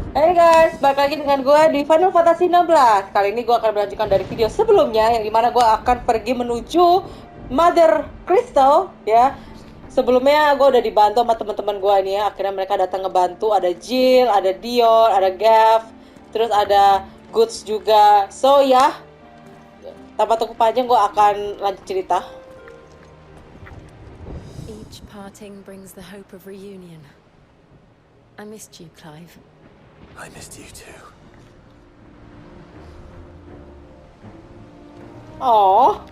Hey guys, balik lagi dengan gue di Final Fantasy 16. Kali ini gue akan melanjutkan dari video sebelumnya, yang dimana gue akan pergi menuju Mother Crystal, ya. Sebelumnya gue udah dibantu sama teman-teman gue ini ya. Akhirnya mereka datang ngebantu. Ada Jill, ada Dion, ada Gav, terus ada Goods juga. So ya, tanpa tunggu panjang gue akan lanjut cerita. Each parting brings the hope of reunion. I missed you, Clive. I missed you too. Oh,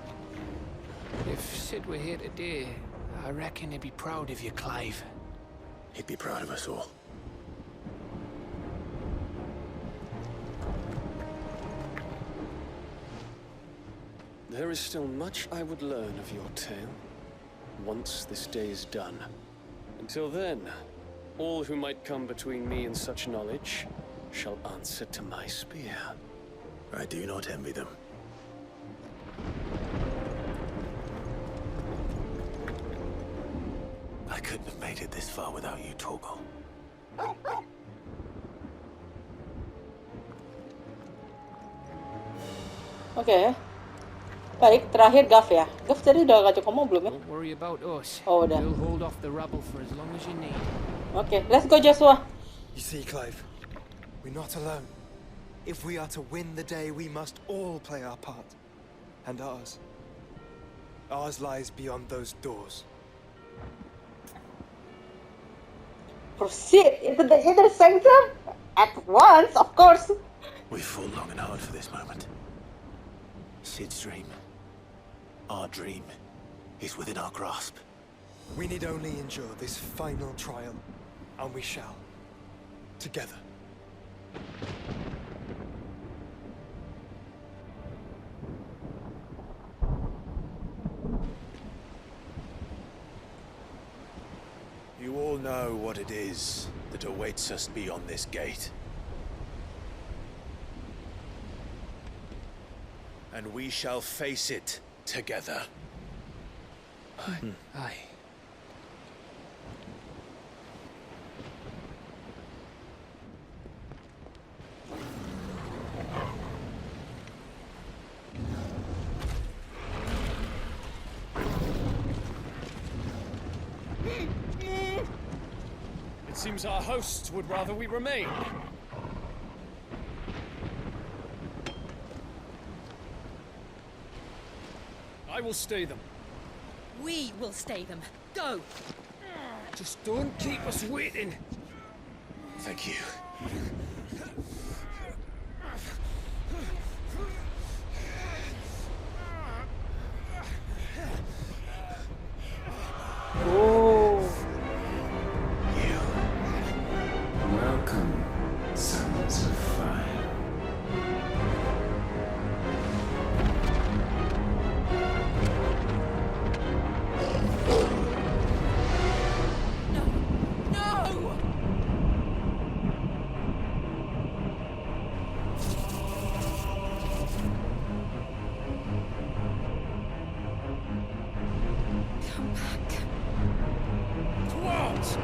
If Sid were here today, I reckon he'd be proud of you, Clive. He'd be proud of us all. There is still much I would learn of your tale, once this day is done. Until then, all who might come between me and such knowledge shall answer to my spear. I do not envy them. I couldn't have made it this far without you, Torgal. oke. Baik, terakhir Gav ya. Gav tadi udah ngajak ngomong belum ya? Don't worry about us. Oh, udah. We'll hold off the rabble for as long as you need. Oke, let's go Joshua. You see, Clive, we're not alone. If we are to win the day, we must all play our part. And ours. Ours lies beyond those doors. Proceed into the inner sanctum at once, of course. We've fought long and hard for this moment. Sid's dream, our dream, is within our grasp. We need only endure this final trial, and we shall. Together. You all know what it is that awaits us beyond this gate. And we shall face it together. Aye. It seems our hosts would rather we remain. I will stay them. We will stay them. Go! Just don't keep us waiting. Thank you. Oh, You. Welcome, sons of fire. No! Come back. What?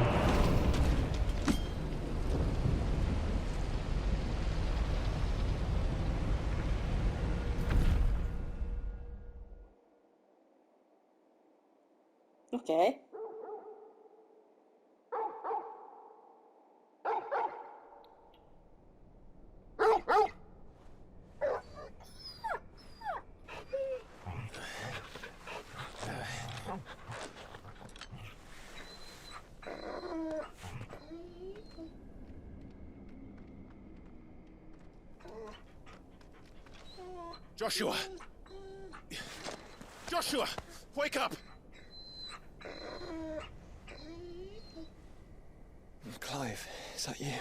oke. Joshua! Joshua! Wake up! Clive, is that you?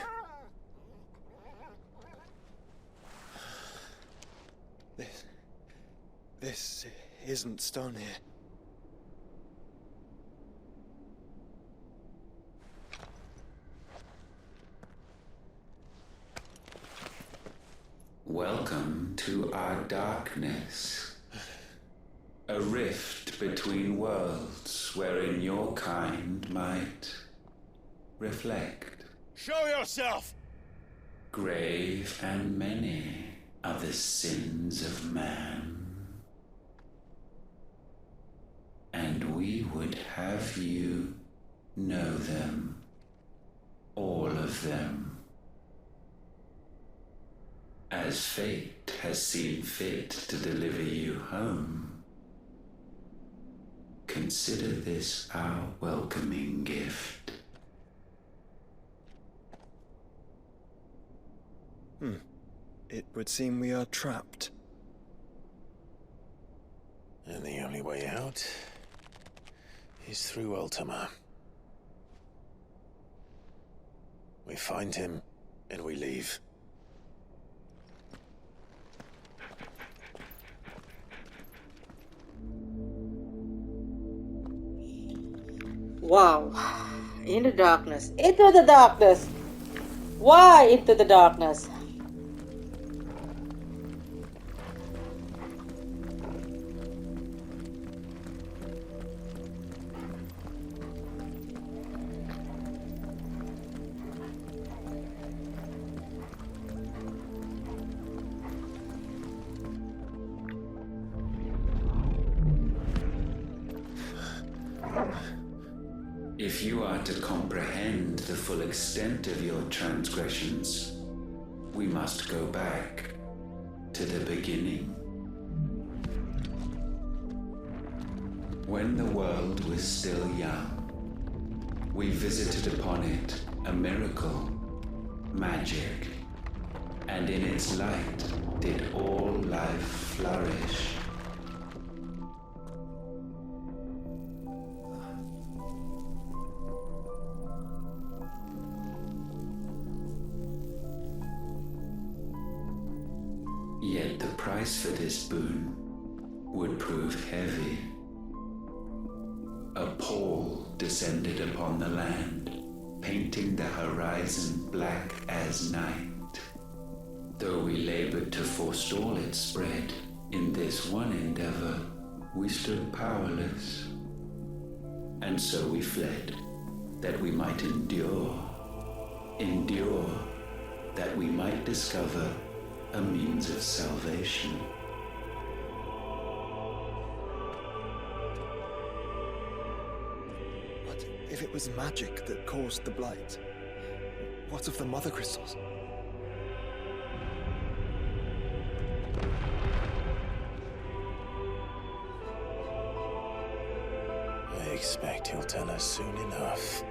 This isn't stone here. Welcome to our darkness. A rift between worlds wherein your kind might reflect. Show yourself! Grave and many are the sins of man, and we would have you know them, all of them, as fate has seen fit to deliver you home. Consider this our welcoming gift. It would seem we are trapped. And the only way out is through Ultima. We find him, and we leave. Wow. In the darkness. Into the darkness. Why into the darkness? If you are to comprehend the full extent of your transgressions, we must go back to the beginning. When the world was still young, we visited upon it a miracle, magic, and in its light did all life flourish. Yet the price for this boon would prove heavy. A pall descended upon the land, painting the horizon black as night. Though we labored to forestall its spread, in this one endeavor we stood powerless. And so we fled, that we might endure, that we might discover a means of salvation. But if it was magic that caused the Blight, what of the Mother Crystals? I expect he'll tell us soon enough.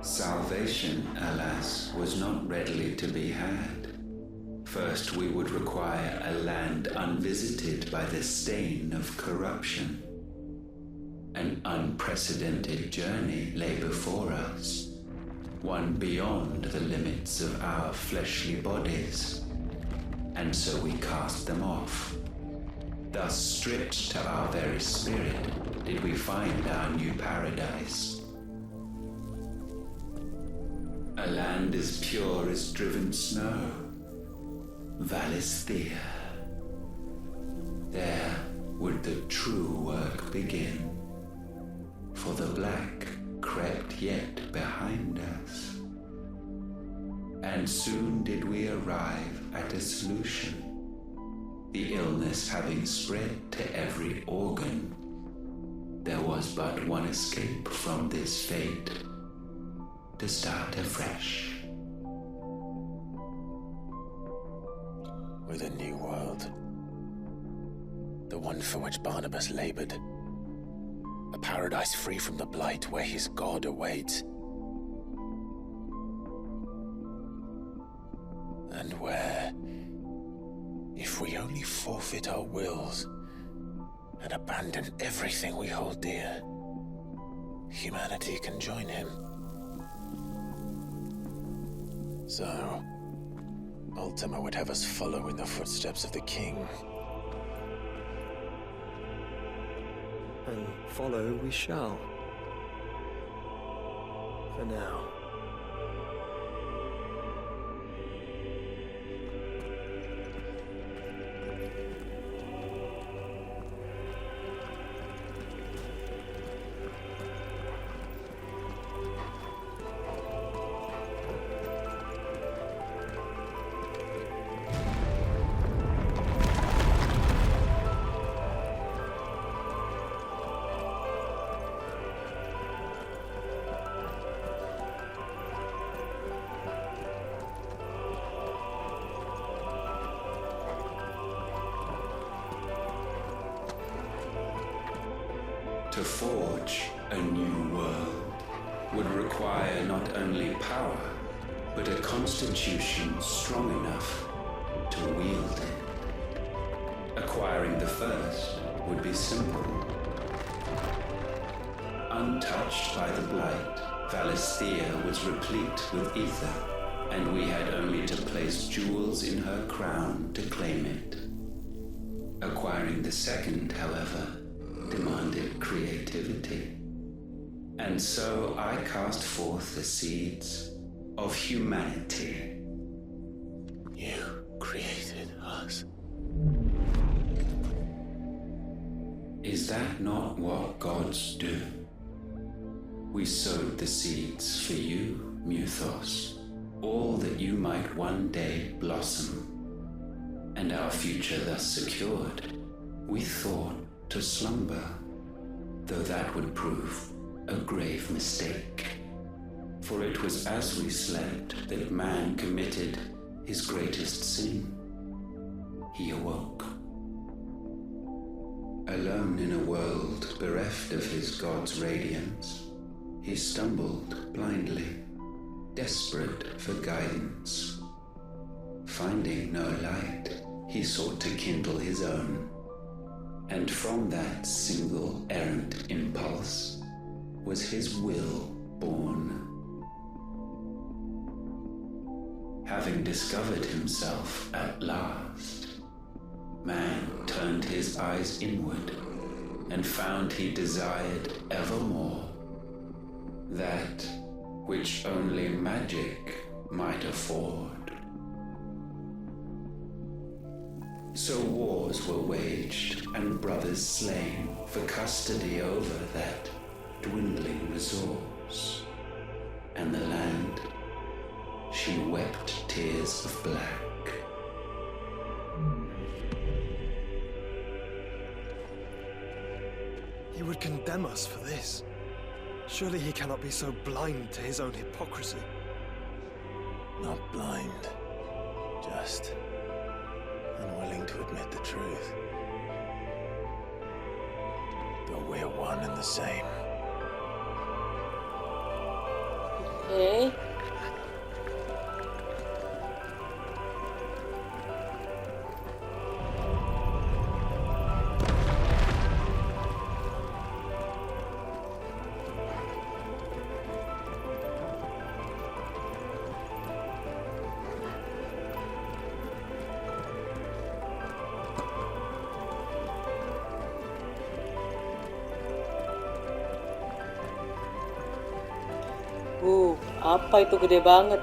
Salvation, alas, was not readily to be had. First, we would require a land unvisited by the stain of corruption. An unprecedented journey lay before us, one beyond the limits of our fleshly bodies. And so we cast them off. Thus, stripped to our very spirit, did we find our new paradise. A land as pure as driven snow, Valisthea. There would the true work begin, for the black crept yet behind us. And soon did we arrive at a solution. The illness having spread to every organ, there was but one escape from this fate: to start afresh. With a new world. The one for which Barnabas labored. A paradise free from the Blight where his God awaits. And where If we only forfeit our wills and abandon everything we hold dear, humanity can join him. So, Ultima would have us follow in the footsteps of the king. And follow we shall. For now. To forge a new world would require not only power, but a constitution strong enough to wield it. Acquiring the first would be simple. Untouched by the Blight, Valisthea was replete with ether, and we had only to place jewels in her crown to claim it. Acquiring the second, however, demanded creativity. And so I cast forth the seeds of humanity. You created us. Is that not what gods do? We sowed the seeds for you, Muthos, all that you might one day blossom. And our future thus secured, we thought to slumber, though that would prove a grave mistake. For it was as we slept that man committed his greatest sin. He awoke. Alone in a world bereft of his god's radiance, he stumbled blindly, desperate for guidance. Finding no light, he sought to kindle his own. And from that single errant impulse was his will born. Having discovered himself at last, man turned his eyes inward and found he desired evermore that which only magic might afford. So wars were waged and brothers slain for custody over that dwindling resource. And the land, she wept tears of black. He would condemn us for this. Surely he cannot be so blind to his own hypocrisy. Not blind, just unwilling to admit the truth. Though we're one and the same. Okay. Apa itu gede banget?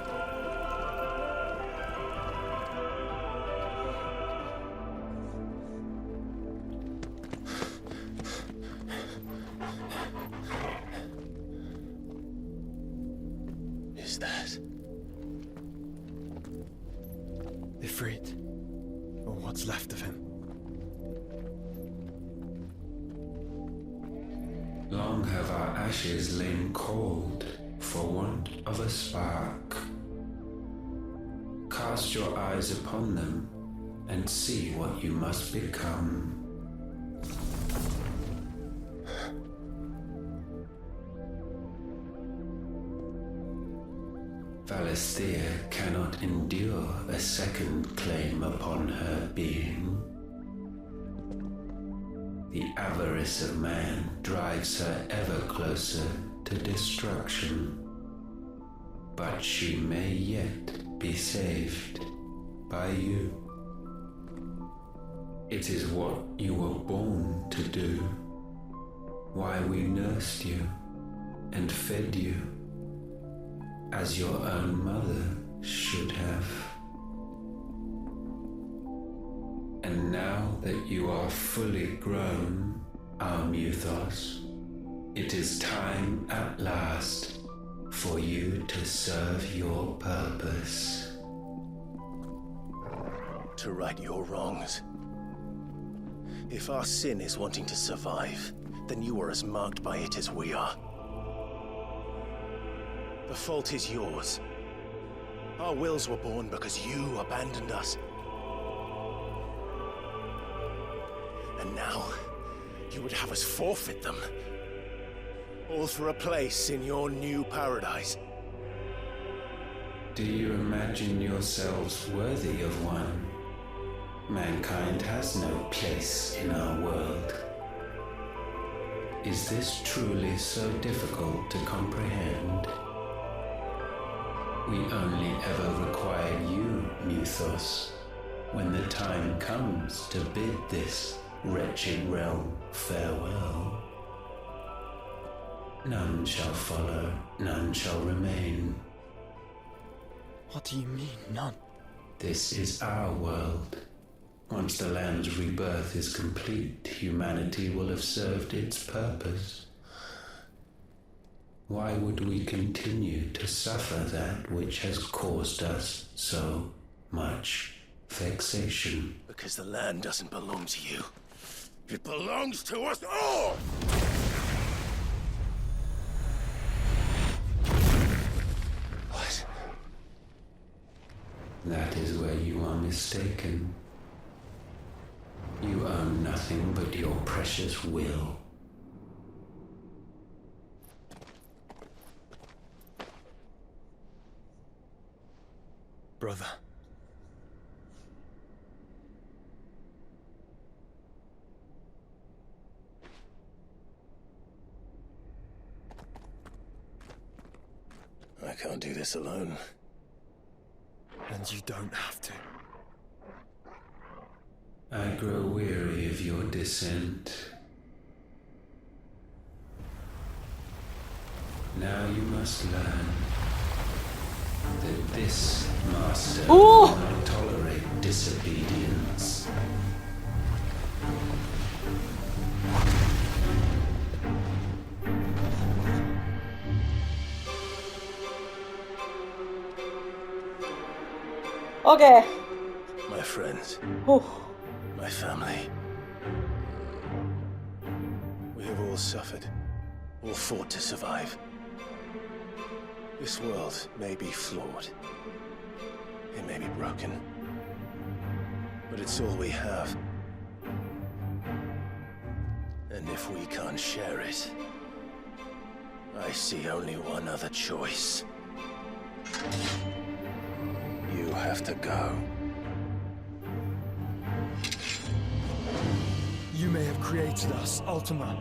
Is that Ifrit, or what's left of him. Long have our ashes lain cold for want of a spark. Cast your eyes upon them and see what you must become. Valisthea cannot endure a second claim upon her being. The avarice of man drives her ever closer to destruction. But she may yet be saved by you. It is what you were born to do, why we nursed you and fed you, as your own mother should have. And now that you are fully grown, our Muthos, it is time at last for you to serve your purpose. To right your wrongs. If our sin is wanting to survive, then you are as marked by it as we are. The fault is yours. Our wills were born because you abandoned us. And now, you would have us forfeit them. All for a place in your new paradise. Do you imagine yourselves worthy of one? Mankind has no place in our world. Is this truly so difficult to comprehend? We only ever require you, Muthos, when the time comes to bid this wretched realm farewell. None shall follow, none shall remain. What do you mean, none? This is our world. Once the land's rebirth is complete, humanity will have served its purpose. Why would we continue to suffer that which has caused us so much vexation? Because the land doesn't belong to you. It belongs to us all! What? That is where you are mistaken. You own nothing but your precious will. Brother. I can't do this alone. And you don't have to. I grow weary of your dissent. Now you must learn that this master will not tolerate disobedience. Okay. My friends. My family. We have all suffered, all fought to survive. This world may be flawed. It may be broken. But it's all we have. And if we can't share it, I see only one other choice. You have to go. You may have created us, Ultima.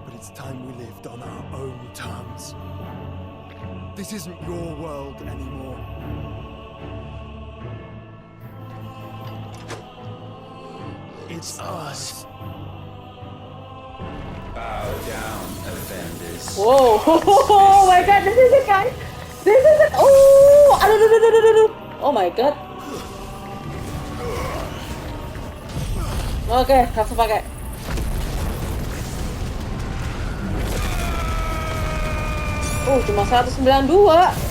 But it's time we lived on our own terms. This isn't your world anymore. It's ours. Bow down, offenders. Whoa! Oh my god, this is it, guys! This is it! Oh! Oh my god. Oke, langsung pakai. Cuma 192.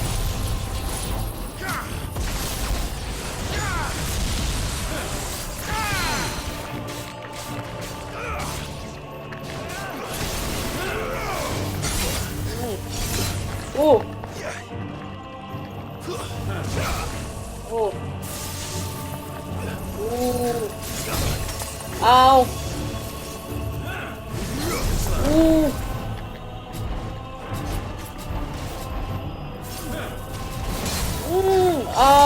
Ow.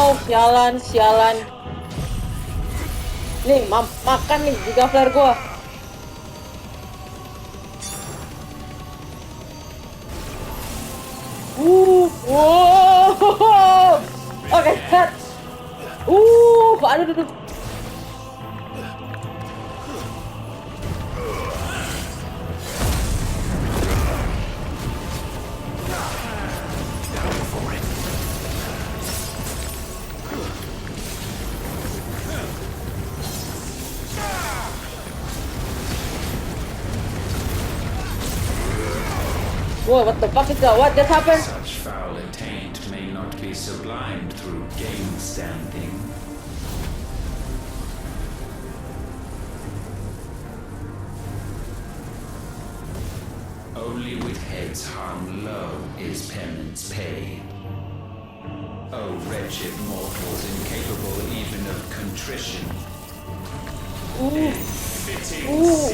Oh, sialan. Nih, makan nih giga flare gua. Wow. Oke, set. Aduh. Whoa, what the fuck is that? What just happened? Such foul attaint may not be sublimed through game standing. Only with heads hung low is penance paid. Oh, wretched mortals incapable even of contrition.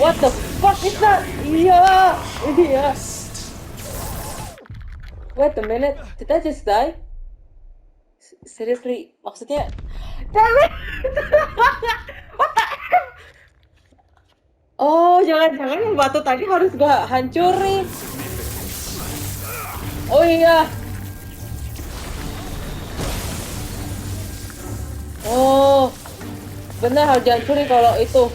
What the fuck is that? Yeah. Wait a minute, did I just die? Seriously, maksudnya, damn it! What the hell? Oh, jangan-jangan yang batu tadi harus gua hancurin. Oh iya. Oh, benar harus dihancurin kalau itu.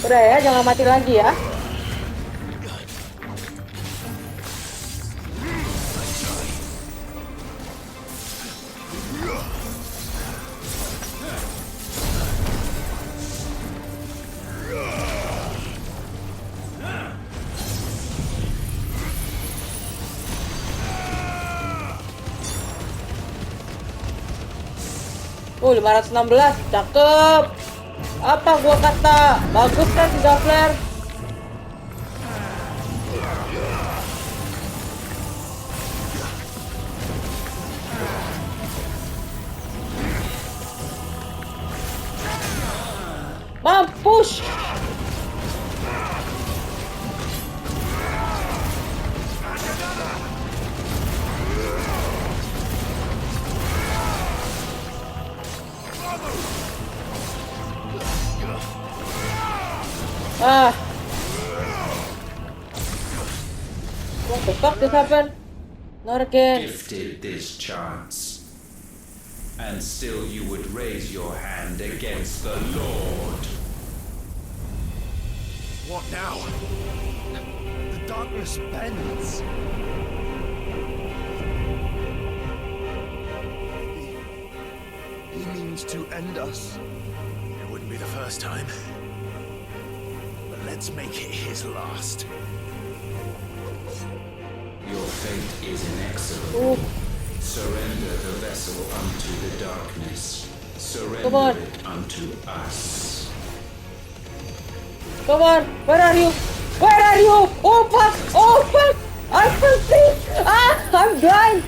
Udah ya, jangan mati lagi ya. Oh, 516, cakep. Apa gua kata? Bagus kan tiga flare? Mampus! What the fuck just happened? Not again. Gifted this chance, and still you would raise your hand against the Lord. What now? The darkness bends. He means to end us. It wouldn't be the first time. But let's make it his last. Your fate is inexorable. Surrender the vessel unto the darkness. Surrender it unto us. Come on, where are you? Where are you? Oh fuck! Oh fuck! I can see! I'm blind!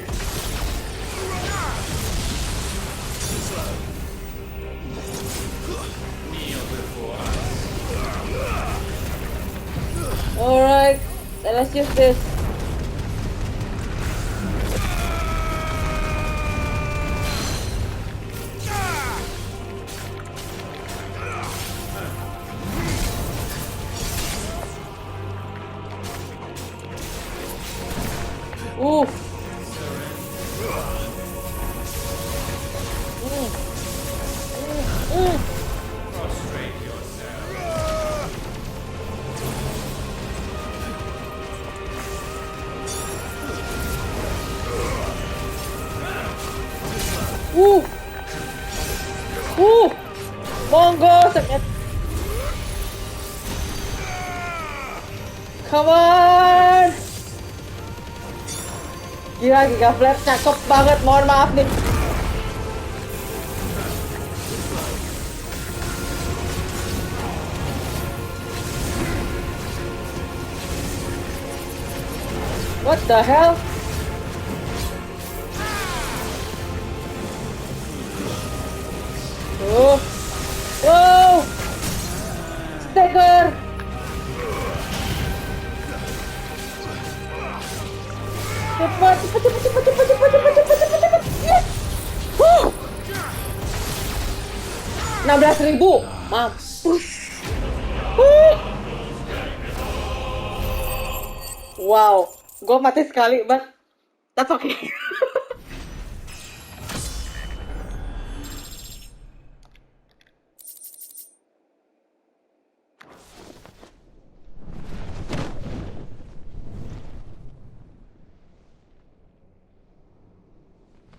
Alright, let's use this. Prostrate yourself. Monggo, sakit. Come on. Gila, giga flare cakep banget. Mohon maaf nih. What the hell? Oh, wow, stagger. Cepat, cepat, cepat, cepat, cepat, cepat, cepat, cepat, cepat, cepat. Yes. 16.000. Mampus. Wow, gue mati sekali, but that's okay.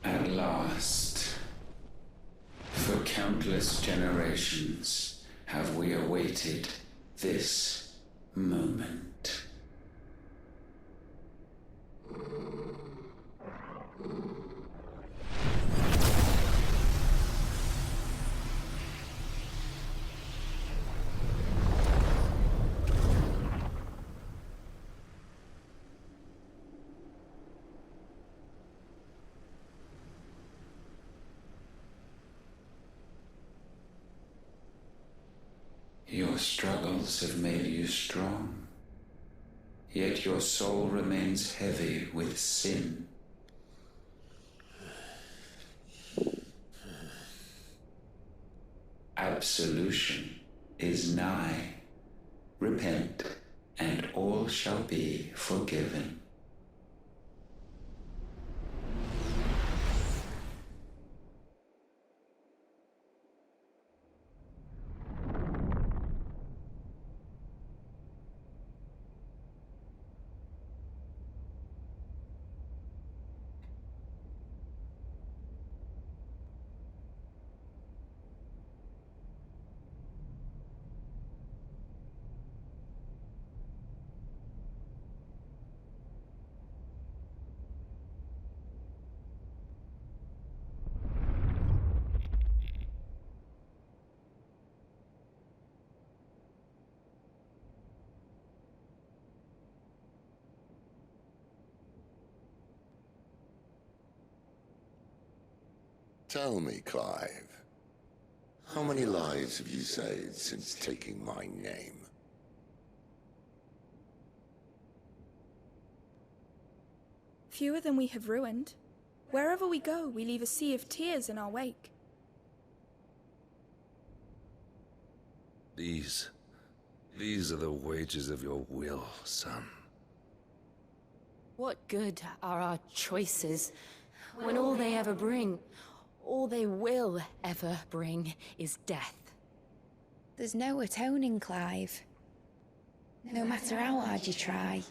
At last, for countless generations, have we awaited this moment. Your struggles have made you strong, yet your soul remains heavy with sin. Absolution is nigh. Repent, and all shall be forgiven. Tell me, Clive, how many lives have you saved since taking my name? Fewer than we have ruined. Wherever we go, we leave a sea of tears in our wake. These are the wages of your will, son. What good are our choices when all they ever bring, all they will ever bring, is death? There's no atoning, Clive. No matter how hard you try.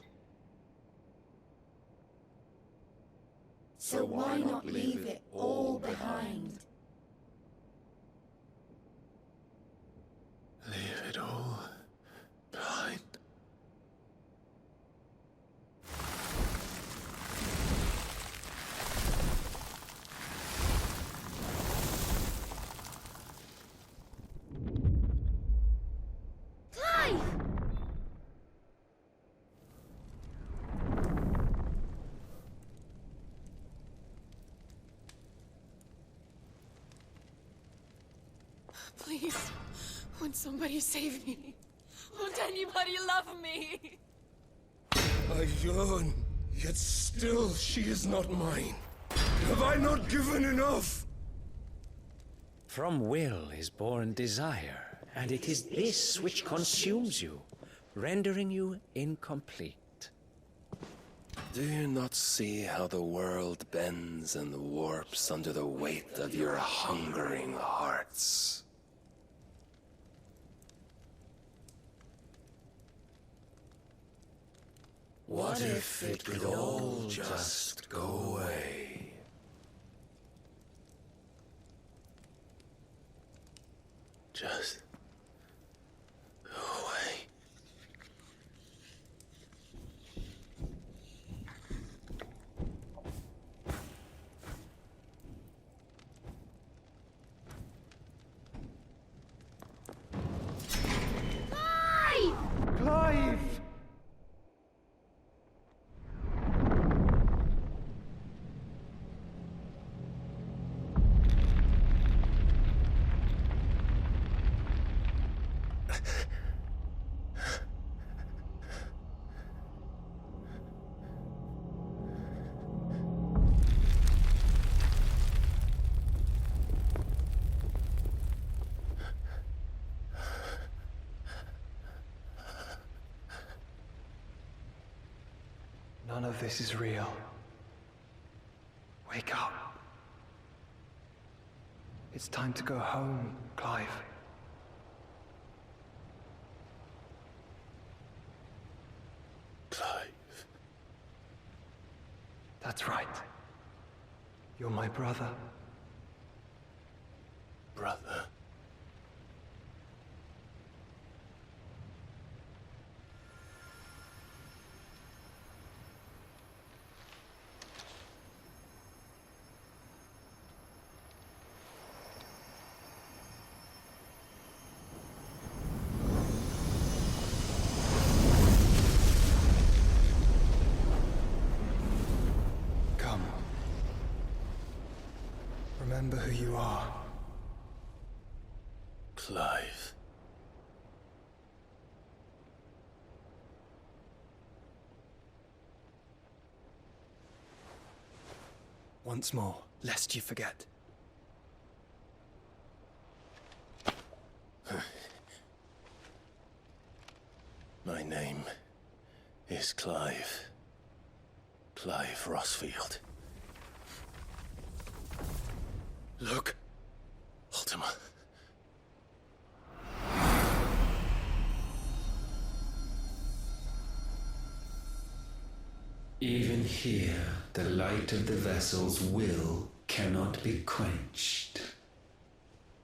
So why not leave it all behind? Leave it all behind. Clive! Please, won't somebody save me? Won't anybody love me? I yearn, yet still she is not mine. Have I not given enough? From will is born desire, and it is this which consumes you, rendering you incomplete. Do you not see how the world bends and warps under the weight of your hungering hearts? What if it could all just go away? Just go away. Clive! None of this is real. Wake up. It's time to go home, Clive. Clive. That's right. You're my brother. Brother. Come. Remember who you are. Clive. Once more, lest you forget. My name is Clive. Clive Rosfield. Look. Ultima. Even here, the light of the vessel's will cannot be quenched.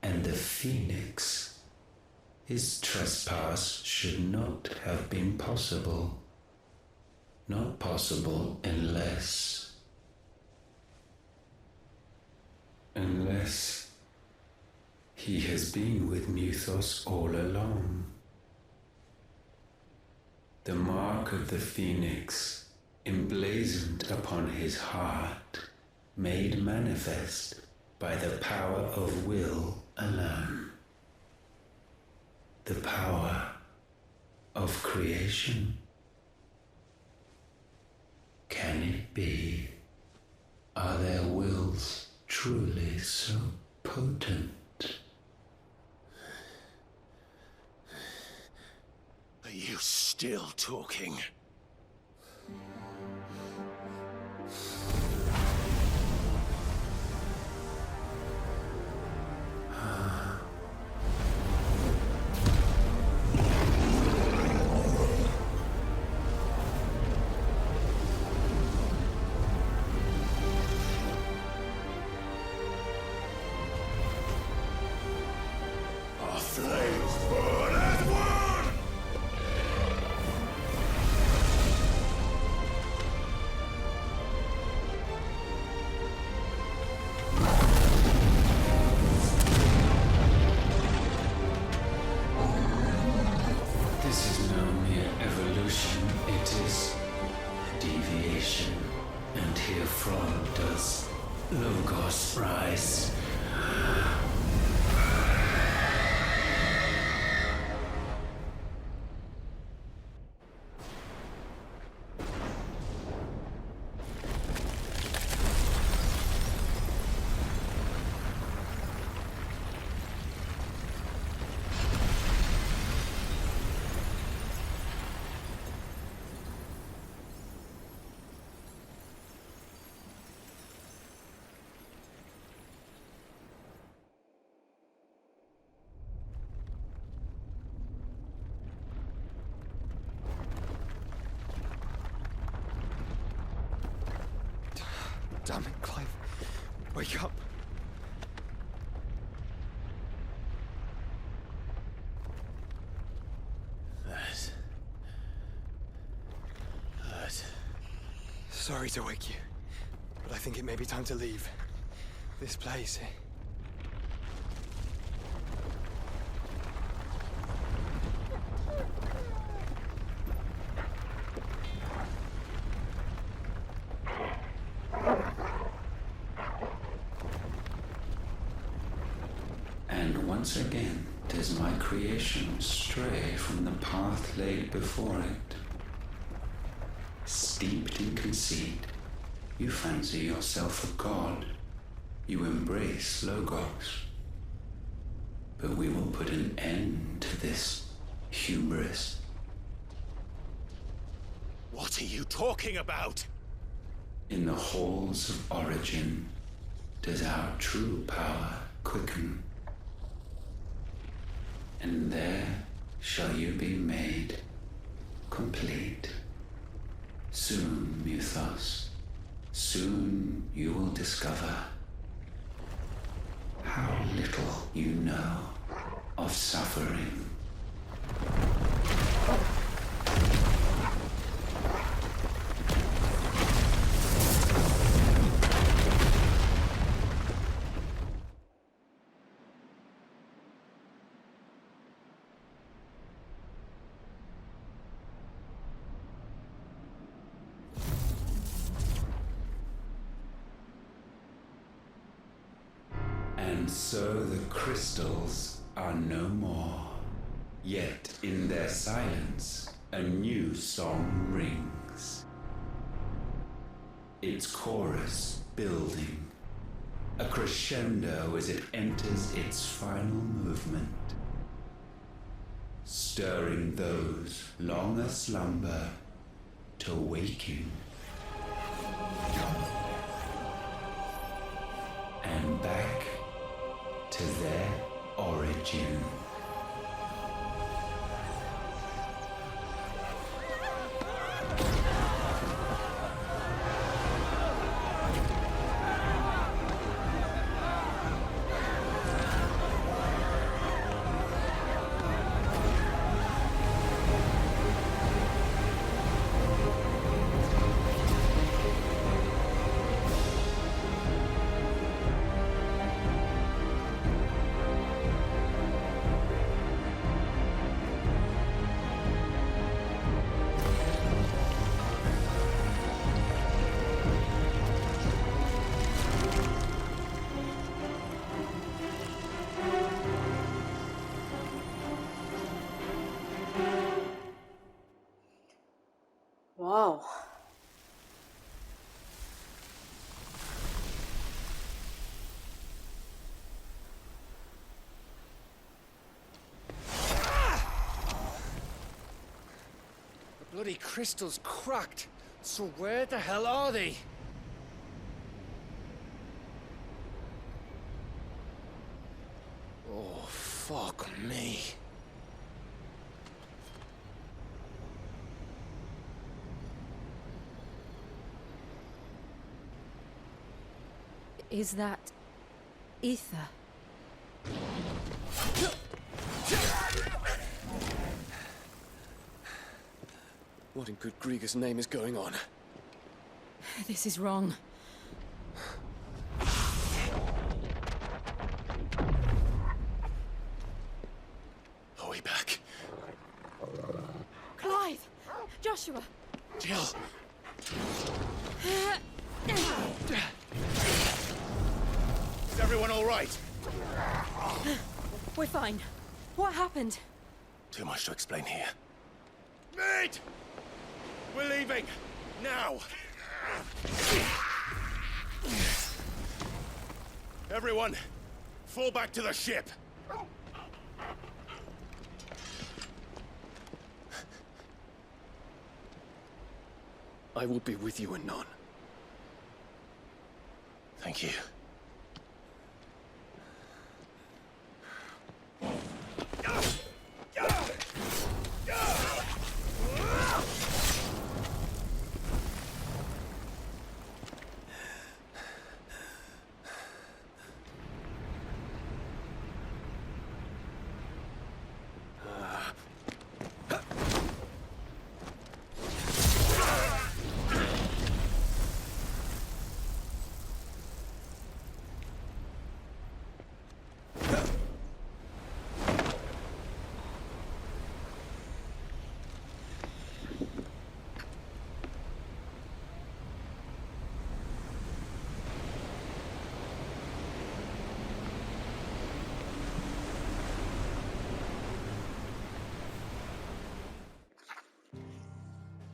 And the Phoenix, his trespass should not have been possible. Not possible unless he has been with Muthos all along. The mark of the Phoenix, emblazoned upon his heart, made manifest by the power of will alone. The power of creation. Can it be? Are their wills truly so potent? Are you still talking? Our flames burn as one! This is no mere evolution, it is deviation. And herefrom does Logos rise. Damn it, Clive. Wake up. That. Sorry to wake you, but I think it may be time to leave. This place. And once again does my creation stray from the path laid before it. Steeped in conceit, you fancy yourself a god. You embrace Logos. But we will put an end to this hubris. What What are you talking about? In the halls of origin does our true power quicken. And there shall you be made complete. Soon, Mythos, soon you will discover how little you know of suffering. And so the crystals are no more. Yet in their silence, a new song rings. Its chorus building, a crescendo as it enters its final movement, stirring those long aslumber to waking. And back to their origin. Wow. The bloody crystal's cracked. So where the hell are they? Oh, fuck me. Is that ether? What in good Grieger's name is going on? This is wrong. Are we back? Clive! Joshua! Jill! Is everyone all right? We're fine. What happened? Too much to explain here. Mate! We're leaving! Now! Everyone, fall back to the ship! I will be with you anon. Thank you.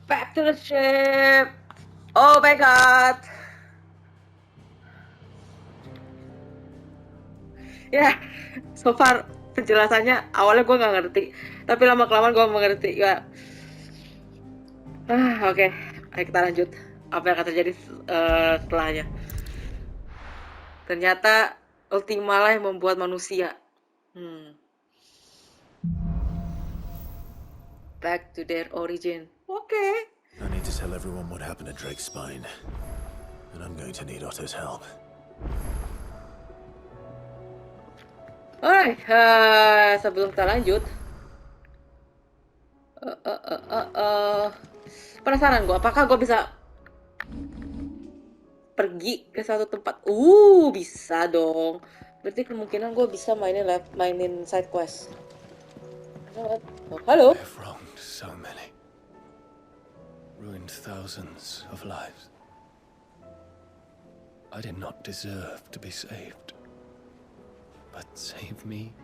Back to the ship. Oh my god. Ya, so far penjelasannya awalnya gue nggak ngerti, tapi lama kelamaan gue mengerti ya. Oke. Ayo kita lanjut. Apa yang akan terjadi setelahnya? Ternyata Ultima lah yang membuat manusia. Back to their origin. Okay. I need to tell everyone what happened to Drake's spine. And I'm going to need Otto's help. Alright, sebelum kita lanjut, penasaran gue, apakah gue bisa pergi ke satu tempat? Bisa dong. Berarti kemungkinan gue bisa mainin side quest. Halo. I've wronged so many. Ruined thousands of lives. I did not deserve to be saved. But save me,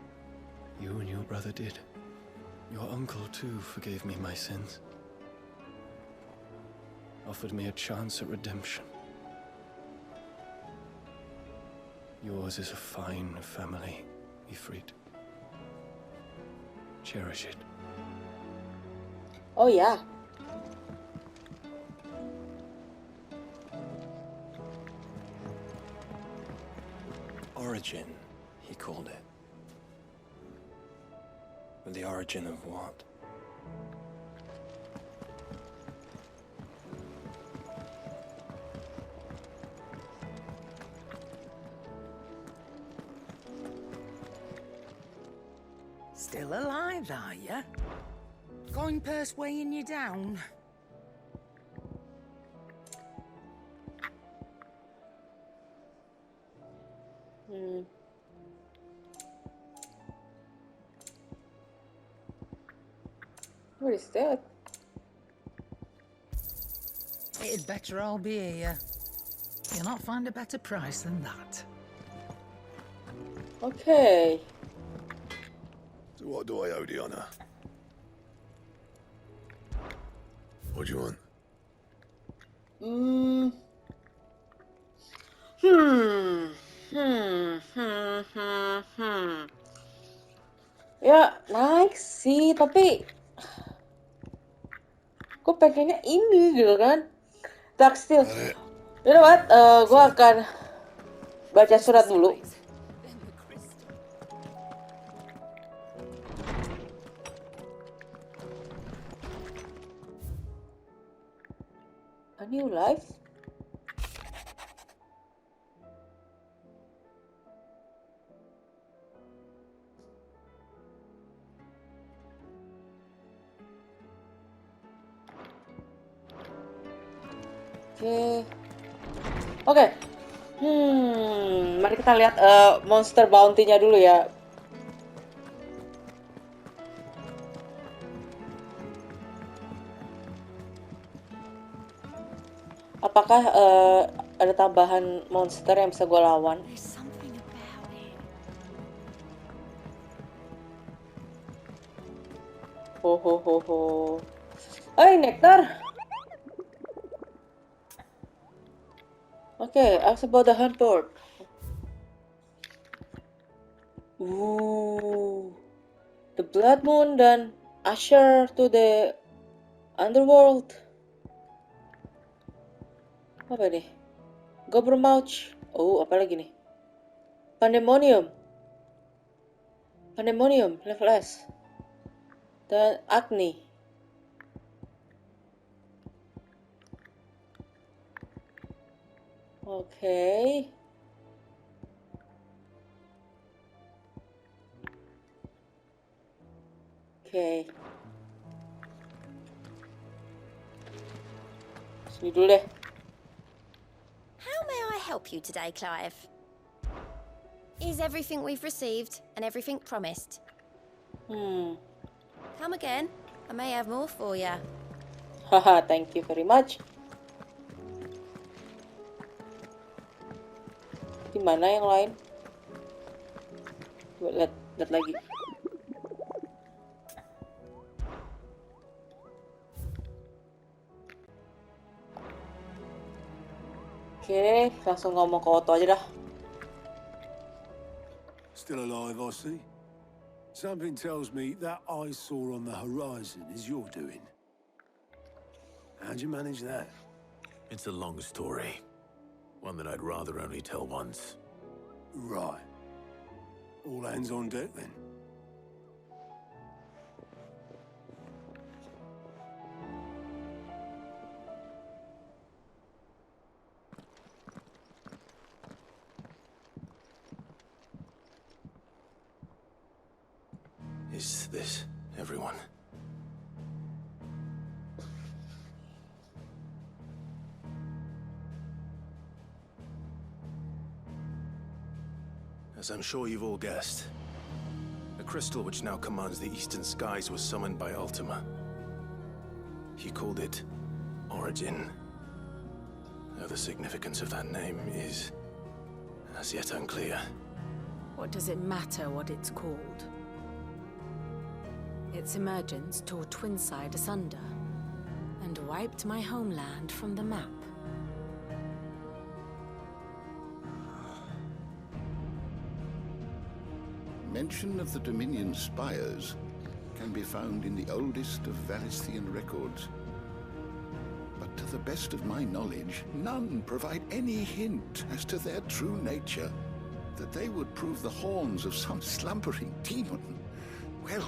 you and your brother did. Your uncle too forgave me my sins. Offered me a chance at redemption. Yours is a fine family, Ifrit. Cherish it. Oh yeah. Origin, he called it. But the origin of what? Still alive, are you? Going purse weighing you down? What is that? It'd better all be here. You'll not find a better price than that. Okay. So what do I owe the honor? What do you want? Ya, naik sih, tapi gue pengennya ini gitu kan. Dark Steel. You know what? Gue akan baca surat dulu. A new life? Oke. Mari kita lihat monster bounty-nya dulu ya. Apakah ada tambahan monster yang bisa gue lawan? Hai, nektar. Oke, ask about the hunt board. The Blood Moon dan Usher to the Underworld. Apa nih? Gobermouch. Apa lagi nih? Pandemonium, level S. Dan Agni. Oke. Sini dulu deh. How may I help you today, Clive? Is everything we've received and everything promised? Come again. I may have more for you. Haha, thank you very much. Di mana yang lain? Coba lihat lagi. Oke, langsung ngomong ke Otto aja dah. Still alive, I see. Something tells me that eyesore on the horizon is your doing. How'd you manage that? It's a long story. One that I'd rather only tell once. Right. All hands on deck then. Is this everyone? As I'm sure you've all guessed, the crystal which now commands the eastern skies was summoned by Ultima. He called it Origin. Though the significance of that name is as yet unclear. What does it matter what it's called? Its emergence tore Twinside asunder and wiped my homeland from the map. Mention of the Dominion spires can be found in the oldest of Valisthean records. But to the best of my knowledge, none provide any hint as to their true nature. That they would prove the horns of some slumbering demon. Well,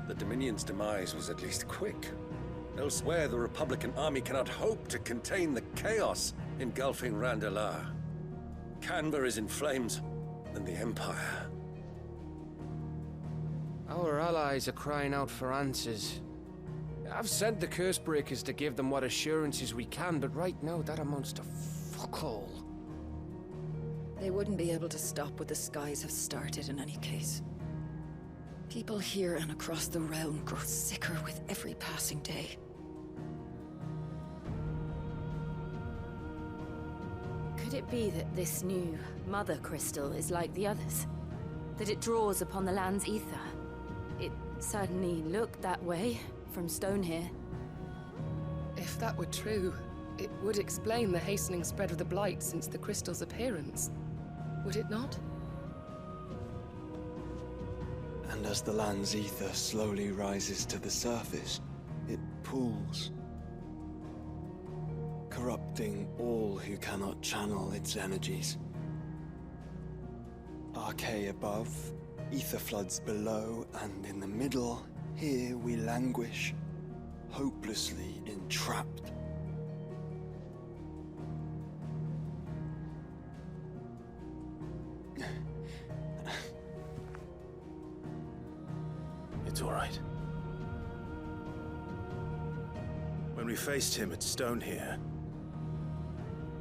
The Dominion's demise was at least quick. Elsewhere, the Republican army cannot hope to contain the chaos engulfing Randalar. Canva is in flames, and the Empire. Our allies are crying out for answers. I've sent the Cursebreakers to give them what assurances we can, but right now that amounts to fuck all. They wouldn't be able to stop what the skies have started in any case. People here and across the realm grow sicker with every passing day. Could it be that this new Mother Crystal is like the others? That it draws upon the land's ether? It certainly looked that way from stone here. If that were true, it would explain the hastening spread of the Blight since the crystal's appearance. Would it not? And as the land's ether slowly rises to the surface, it pools, corrupting all who cannot channel its energies. Archay above, ether floods below, and in the middle, here we languish, hopelessly entrapped. It's all right. When we faced him at Stone here,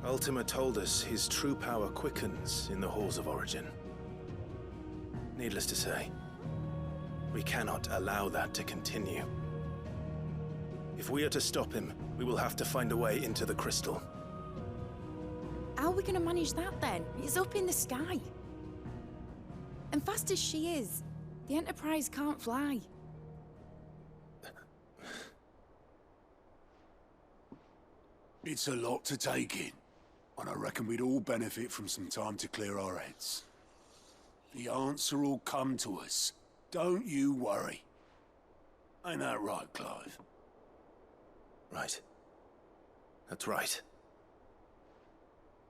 Ultima told us his true power quickens in the halls of Origin. Needless to say, we cannot allow that to continue. If we are to stop him, we will have to find a way into the crystal. How are we going to manage that then? It's up in the sky. And fast as she is, the Enterprise can't fly. It's a lot to take in, and I reckon we'd all benefit from some time to clear our heads. The answer will come to us. Don't you worry. Ain't that right, Clive? Right. That's right.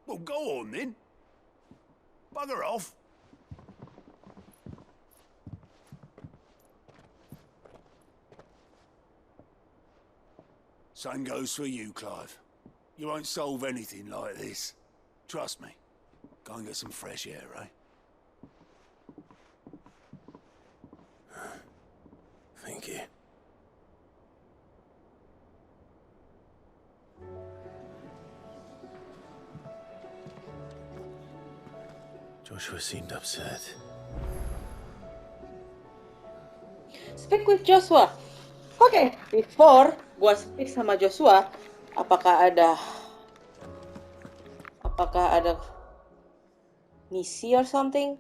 Well, go on then. Bugger off. Same goes for you, Clive. You won't solve anything like this. Trust me. Go and get some fresh air, eh? Thank you. Joshua seemed upset. Speak with Joshua. Oke, before gua speak sama Joshua, apakah ada misi or something?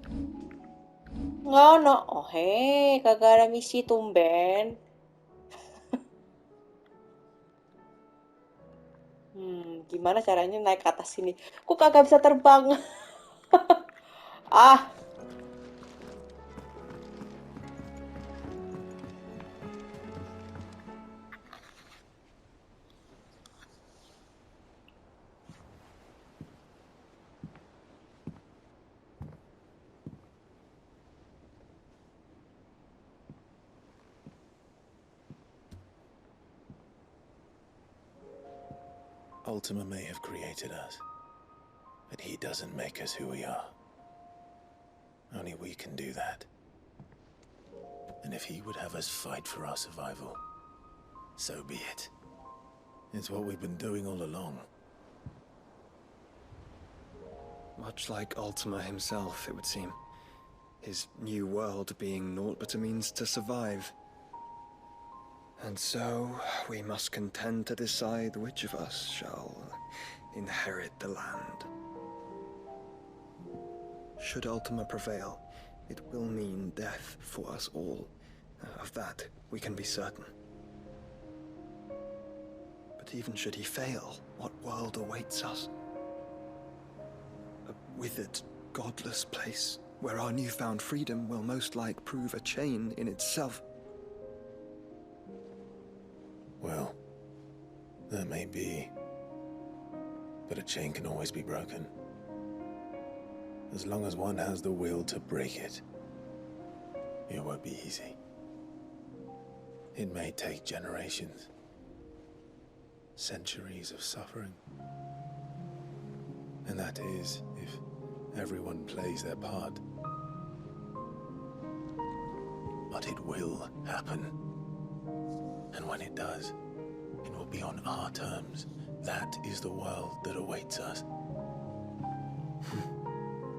Nggak, no. Oh, hey, kagak ada misi tumben. Gimana caranya naik ke atas sini? Kok kagak bisa terbang? Ah. Ultima may have created us, but he doesn't make us who we are. Only we can do that. And if he would have us fight for our survival, so be it. It's what we've been doing all along. Much like Ultima himself, it would seem. His new world being naught but a means to survive. And so, we must contend to decide which of us shall inherit the land. Should Ultima prevail, it will mean death for us all. Of that, we can be certain. But even should he fail, what world awaits us? A withered, godless place, where our newfound freedom will most like prove a chain in itself. Well, that may be. But a chain can always be broken. As long as one has the will to break it. It won't be easy. It may take generations. Centuries of suffering. And that is, if everyone plays their part. But it will happen. And when it does, it will be on our terms. That is the world that awaits us.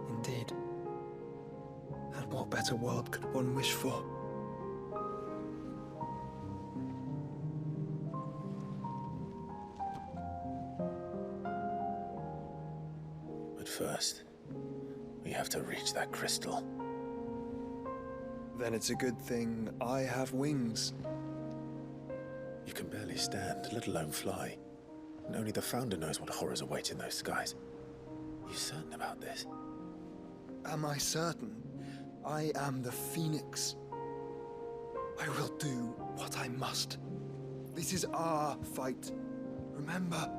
Indeed. And what better world could one wish for? But first, we have to reach that crystal. Then it's a good thing I have wings. You can barely stand, let alone fly. And only the Founder knows what horrors await in those skies. Are you certain about this? Am I certain? I am the Phoenix. I will do what I must. This is our fight. Remember?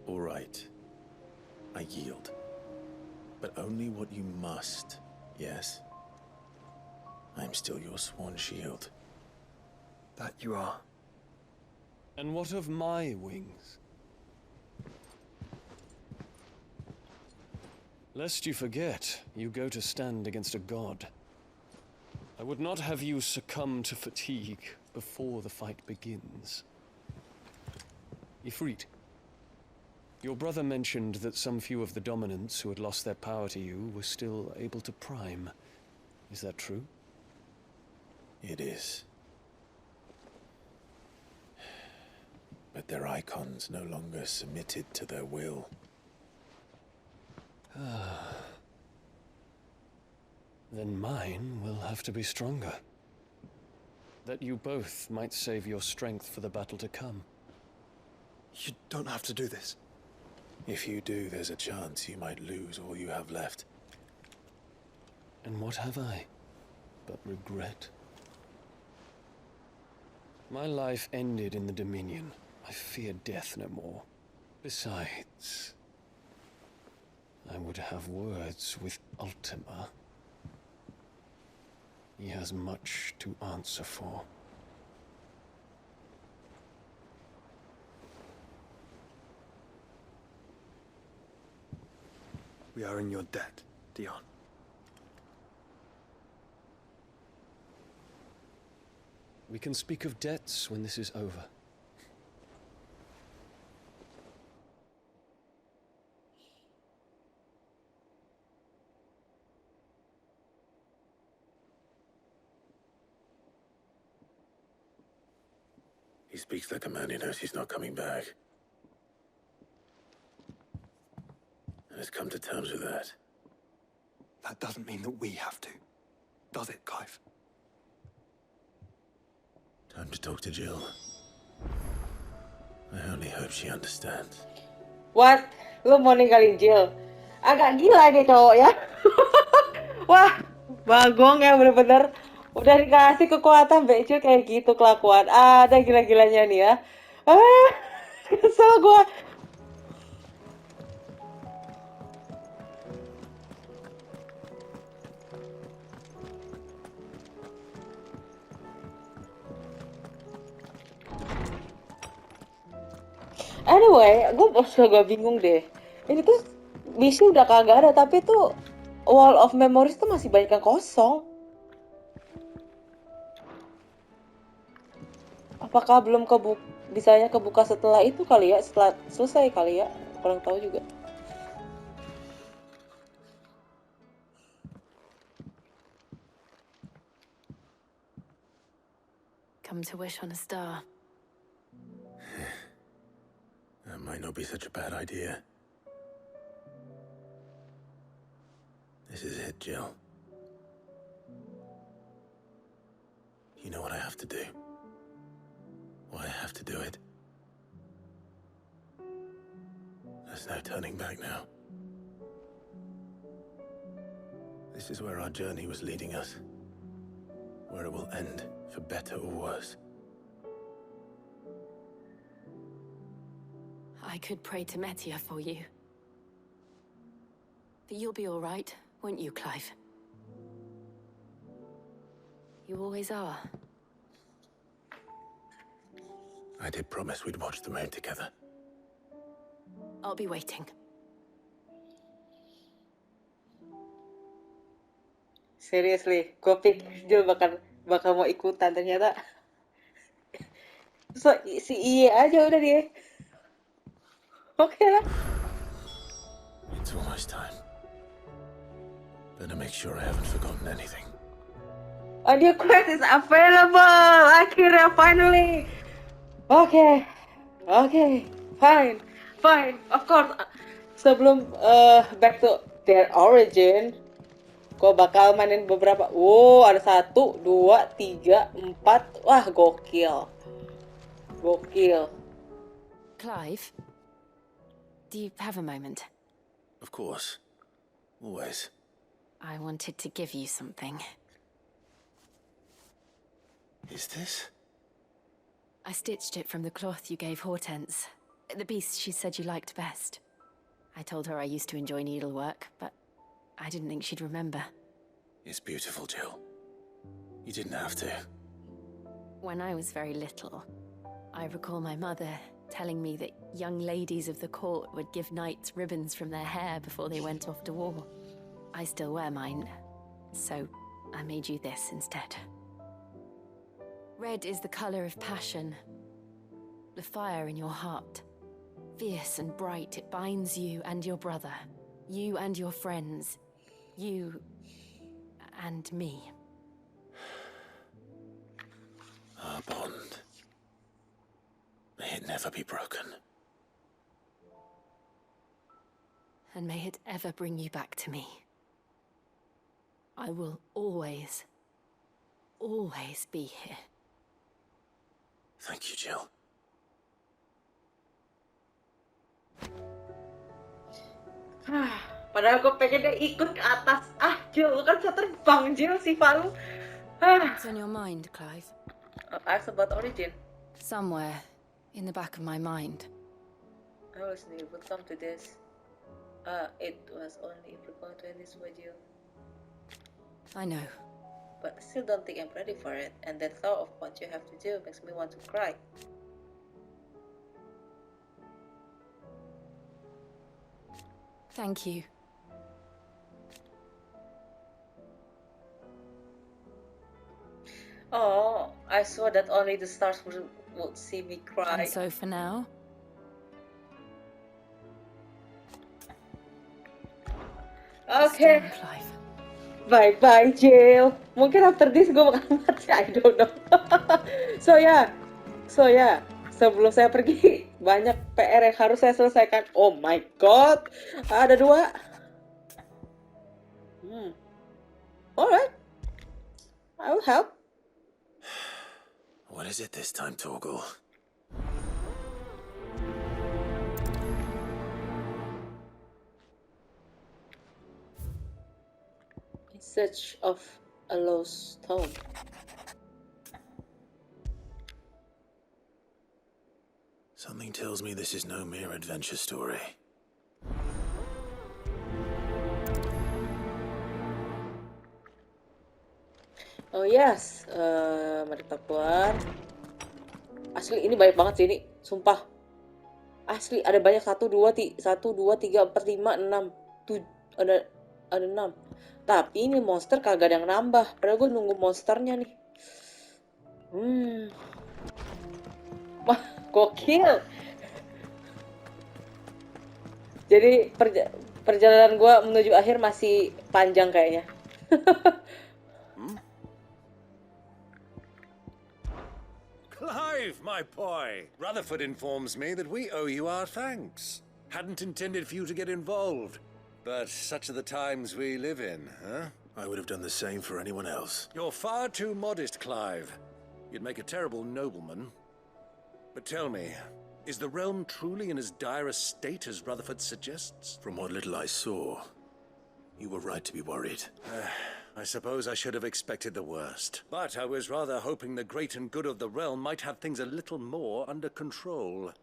All right. I yield. But only what you must, yes? I'm still your sworn shield. That you are. And what of my wings? Lest you forget, you go to stand against a god. I would not have you succumb to fatigue before the fight begins. Ifrit, your brother mentioned that some few of the dominants who had lost their power to you were still able to prime. Is that true? It is. But their icons no longer submitted to their will. Then mine will have to be stronger. That you both might save your strength for the battle to come. You don't have to do this. If you do, there's a chance you might lose all you have left. And what have I but regret? My life ended in the Dominion. I fear death no more. Besides, I would have words with Ultima. He has much to answer for. We are in your debt, Dion. We can speak of debts when this is over. He speaks like a man who knows he's not coming back. And has come to terms with that. That doesn't mean that we have to, does it, Clive? Time to talk to Jill. I only hope she understands. What? Lu mau ninggalin Jill? Agak gila nih cowok ya. Wah, bagong ya bener-bener. Udah dikasih kekuatan Becil kayak gitu kelakuan. Ada gila-gilanya nih ya. Kesel gue. Anyway, gue agak bingung deh. Ini tuh misi udah kagak ada, tapi tuh Wall of Memories tuh masih banyak yang kosong. Apakah belum bisanya kebuka setelah itu kali ya? Setelah selesai kali ya? Kurang tahu juga. Come to wish on a star. That might not be such a bad idea. This is it, Jill. You know what I have to do. Why I have to do it. There's no turning back now. This is where our journey was leading us. Where it will end, for better or worse. I could pray to Metia for you. But you'll be all right, won't you, Clive? You always are. I did promise we'd watch the moon together. I'll be waiting. Seriously, gue pikir Jill bakal mau ikutan, ternyata so, si Iye aja udah dia. Oke lah. It's almost time. Better make sure I haven't forgotten anything. A new quest is available! Akhirnya, finally! Okay, fine. Of course, sebelum back to their origin, gue bakal mainin beberapa. Ada 1, 2, 3, 4. Wah, gokil. Clive, do you have a moment? Of course. Always. I wanted to give you something. Is this? I stitched it from the cloth you gave Hortense. The piece she said you liked best. I told her I used to enjoy needlework, but I didn't think she'd remember. It's beautiful, Jill. You didn't have to. When I was very little, I recall my mother telling me that young ladies of the court would give knights ribbons from their hair before they went off to war. I still wear mine, so I made you this instead. Red is the color of passion, the fire in your heart. Fierce and bright, it binds you and your brother, you and your friends, you and me. Our bond. May it never be broken. And may it ever bring you back to me. I will always be here. Thank you, Jill. Padahal gue pengen dia ikut ke atas. Jill, lu kan bisa terbang, Jill, sifat lu. What's on your mind, Clive? Ask about origin. Somewhere in the back of my mind. I always knew it would come to this. It was only if we're going to end this way, Jill. I know. But I still don't think I'm ready for it. And the thought of what you have to do makes me want to cry. Thank you. Oh, I saw that only the stars would see me cry. And so for now, okay. Bye-bye, Jill. Mungkin after this gue bakal mati, I don't know. So ya, sebelum saya pergi, banyak PR yang harus saya selesaikan. Oh my god, ada 2. Alright, I will help. What is it this time, Torgal? In search of a lost stone. Something tells me this is no mere adventure story. Oh yes, mari kita keluar. Asli ini banyak banget sih ini, sumpah. Asli ada banyak 1 2 3 4 5 6 ada 6. Tapi ini monster kagak ada yang nambah. Padahal gue nunggu monsternya nih. Wah, gokil. Jadi perjalanan gue menuju akhir masih panjang kayaknya. Clive, my boy! Rutherford informs me that we owe you our thanks. Hadn't intended for you to get involved, but such are the times we live in, huh? I would have done the same for anyone else. You're far too modest, Clive. You'd make a terrible nobleman. But tell me, is the realm truly in as dire a state as Rutherford suggests? From what little I saw, you were right to be worried. I suppose I should have expected the worst. But I was rather hoping the great and good of the realm might have things a little more under control.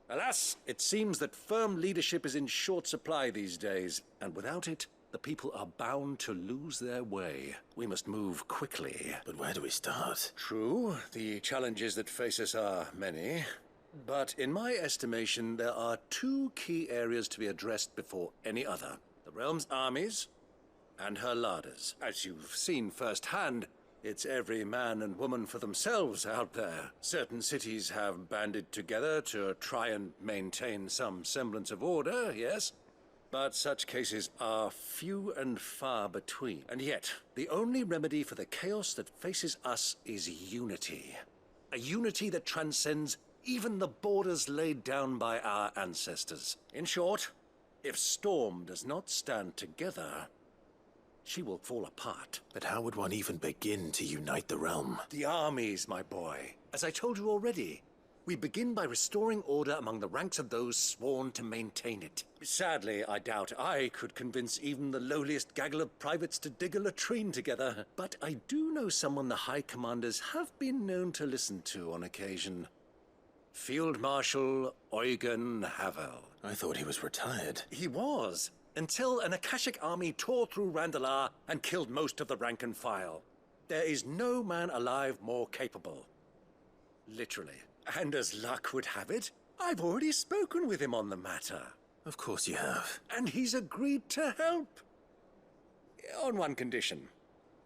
Alas, it seems that firm leadership is in short supply these days, and without it, the people are bound to lose their way. We must move quickly. But where do we start? True, the challenges that face us are many. But in my estimation, there are 2 key areas to be addressed before any other. The realm's armies and her larders. As you've seen firsthand, it's every man and woman for themselves out there. Certain cities have banded together to try and maintain some semblance of order, yes? But such cases are few and far between. And yet, the only remedy for the chaos that faces us is unity. A unity that transcends even the borders laid down by our ancestors. In short, if Storm does not stand together, she will fall apart. But how would one even begin to unite the realm? The armies, my boy. As I told you already, we begin by restoring order among the ranks of those sworn to maintain it. Sadly, I doubt I could convince even the lowliest gaggle of privates to dig a latrine together. But I do know someone the High Commanders have been known to listen to on occasion. Field Marshal Eikon Ifrit. I thought he was retired. He was, until an Akashic army tore through Randalar and killed most of the rank and file. There is no man alive more capable. Literally. And as luck would have it, I've already spoken with him on the matter. Of course you have. And he's agreed to help. On one condition.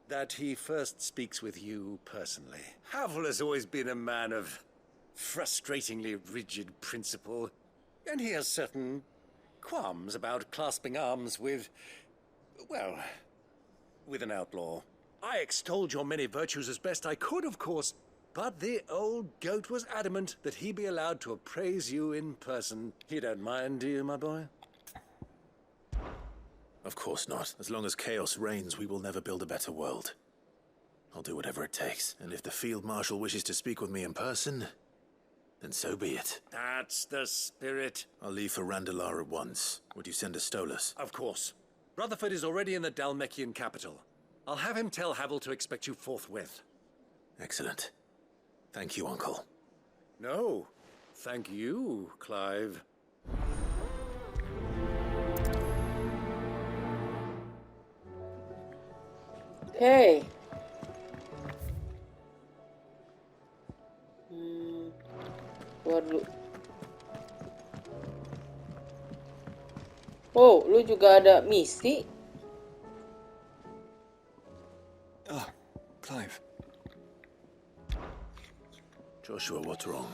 That he first speaks with you personally. Havel has always been a man of frustratingly rigid principle, and he has certain qualms about clasping arms with, well, with an outlaw. I extolled your many virtues as best I could, of course, but the old goat was adamant that he be allowed to appraise you in person. You don't mind, do you, my boy? Of course not. As long as chaos reigns, we will never build a better world. I'll do whatever it takes, and if the Field Marshal wishes to speak with me in person, then so be it. That's the spirit. I'll leave for Randalar at once. Would you send a Stolas? Of course. Rutherford is already in the Dalmekian capital. I'll have him tell Havel to expect you forthwith. Excellent. Thank you, Uncle. No, thank you, Clive. Okay. Keluar dulu. Oh, lu juga ada misi? Ah, Clive. Joshua, what's wrong?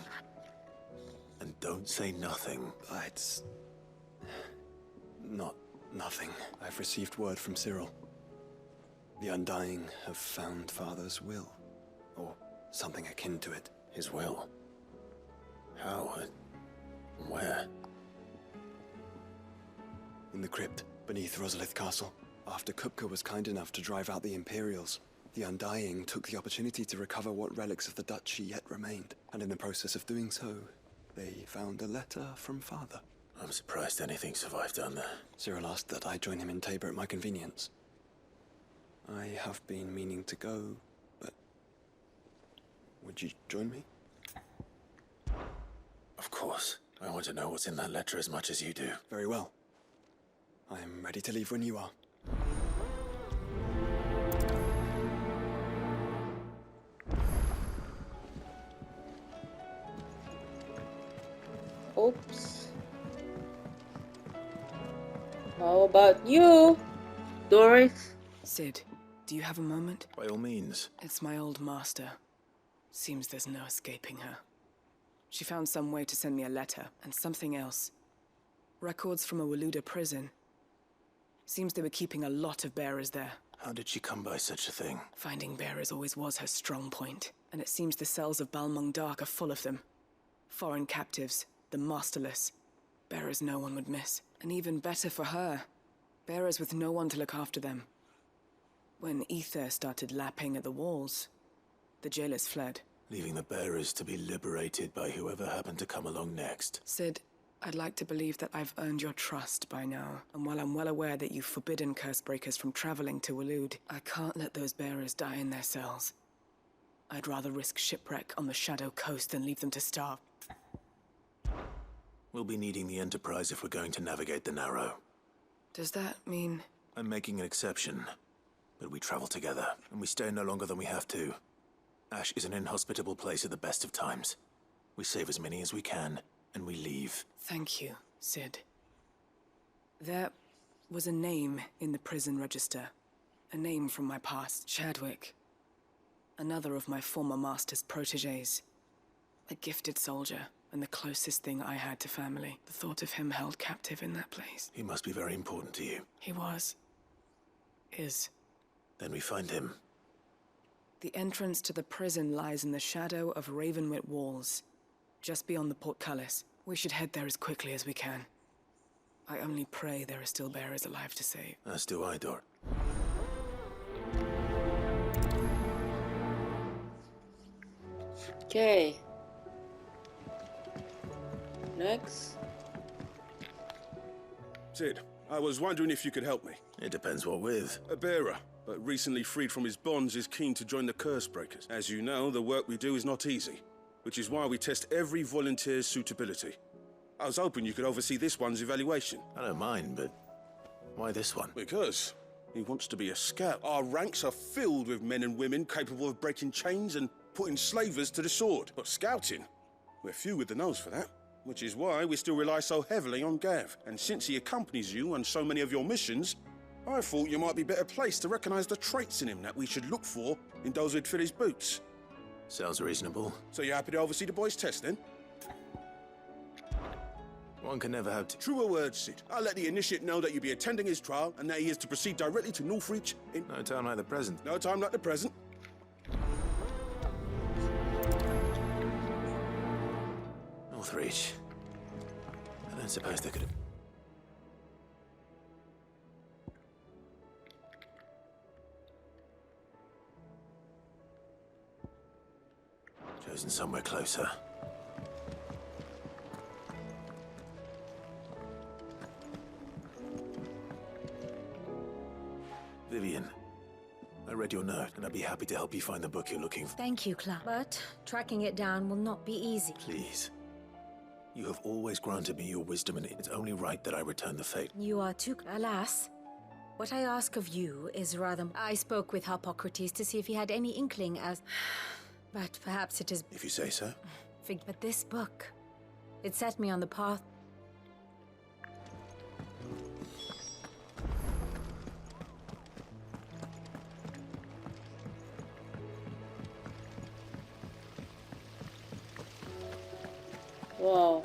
And don't say nothing. It's not nothing. I've received word from Cyril. The Undying have found Father's will, or something akin to it. His will? How? Where? In the crypt beneath Rosalith Castle. After Kupka was kind enough to drive out the Imperials, the Undying took the opportunity to recover what relics of the Duchy yet remained. And in the process of doing so, they found a letter from Father. I'm surprised anything survived down there. Cyril asked that I join him in Tabor at my convenience. I have been meaning to go, but would you join me? Of course. I want to know what's in that letter as much as you do. Very well. I am ready to leave when you are. Oops. How about you, Doris? Sid, do you have a moment? By all means. It's my old master. Seems there's no escaping her. She found some way to send me a letter, and something else. Records from a Waluda prison. Seems they were keeping a lot of bearers there. How did she come by such a thing? Finding bearers always was her strong point, and it seems the cells of Balmung Dark are full of them. Foreign captives, the masterless. Bearers no one would miss. And even better for her, bearers with no one to look after them. When ether started lapping at the walls, the jailers fled. Leaving the bearers to be liberated by whoever happened to come along next. Sid, I'd like to believe that I've earned your trust by now. And while I'm well aware that you've forbidden Cursebreakers from traveling to Waloed, I can't let those bearers die in their cells. I'd rather risk shipwreck on the Shadow Coast than leave them to starve. We'll be needing the Enterprise if we're going to navigate the Narrow. Does that mean... I'm making an exception. But we travel together, and we stay no longer than we have to. Ash is an inhospitable place at the best of times. We save as many as we can, and we leave. Thank you, Sid. There was a name in the prison register. A name from my past. Chadwick. Another of my former master's protégés. A gifted soldier, and the closest thing I had to family. The thought of him held captive in that place. He must be very important to you. He was. Is. Then we find him. The entrance to the prison lies in the shadow of Ravenwit Walls, just beyond the portcullis. We should head there as quickly as we can. I only pray there are still bearers alive to save. As do I, Dor. Okay. Next. Sid, I was wondering if you could help me. It depends what with. A bearer, but recently freed from his bonds, is keen to join the Cursebreakers. As you know, the work we do is not easy, which is why we test every volunteer's suitability. I was hoping you could oversee this one's evaluation. I don't mind, but why this one? Because he wants to be a scout. Our ranks are filled with men and women capable of breaking chains and putting slavers to the sword. But scouting, we're few with the nose for that. Which is why we still rely so heavily on Gav. And since he accompanies you on so many of your missions, I thought you might be better placed to recognize the traits in him that we should look for in those who'd fill his boots. Sounds reasonable. So you're happy to oversee the boys' test, then? One can never have Truer words, Sid. I'll let the initiate know that you'll be attending his trial and that he is to proceed directly to Northreach in... No time like the present. No time like the present. Northreach. I don't suppose they could have... chosen somewhere closer. Vivian, I read your note, and I'd be happy to help you find the book you're looking for. Thank you, Clive. But tracking it down will not be easy. Please. You have always granted me your wisdom, and it's only right that I return the fate. You are too... Alas, what I ask of you is rather... I spoke with Harpocrates to see if he had any inkling as... But perhaps it is... If you say so. But this book, it set me on the path... Wow.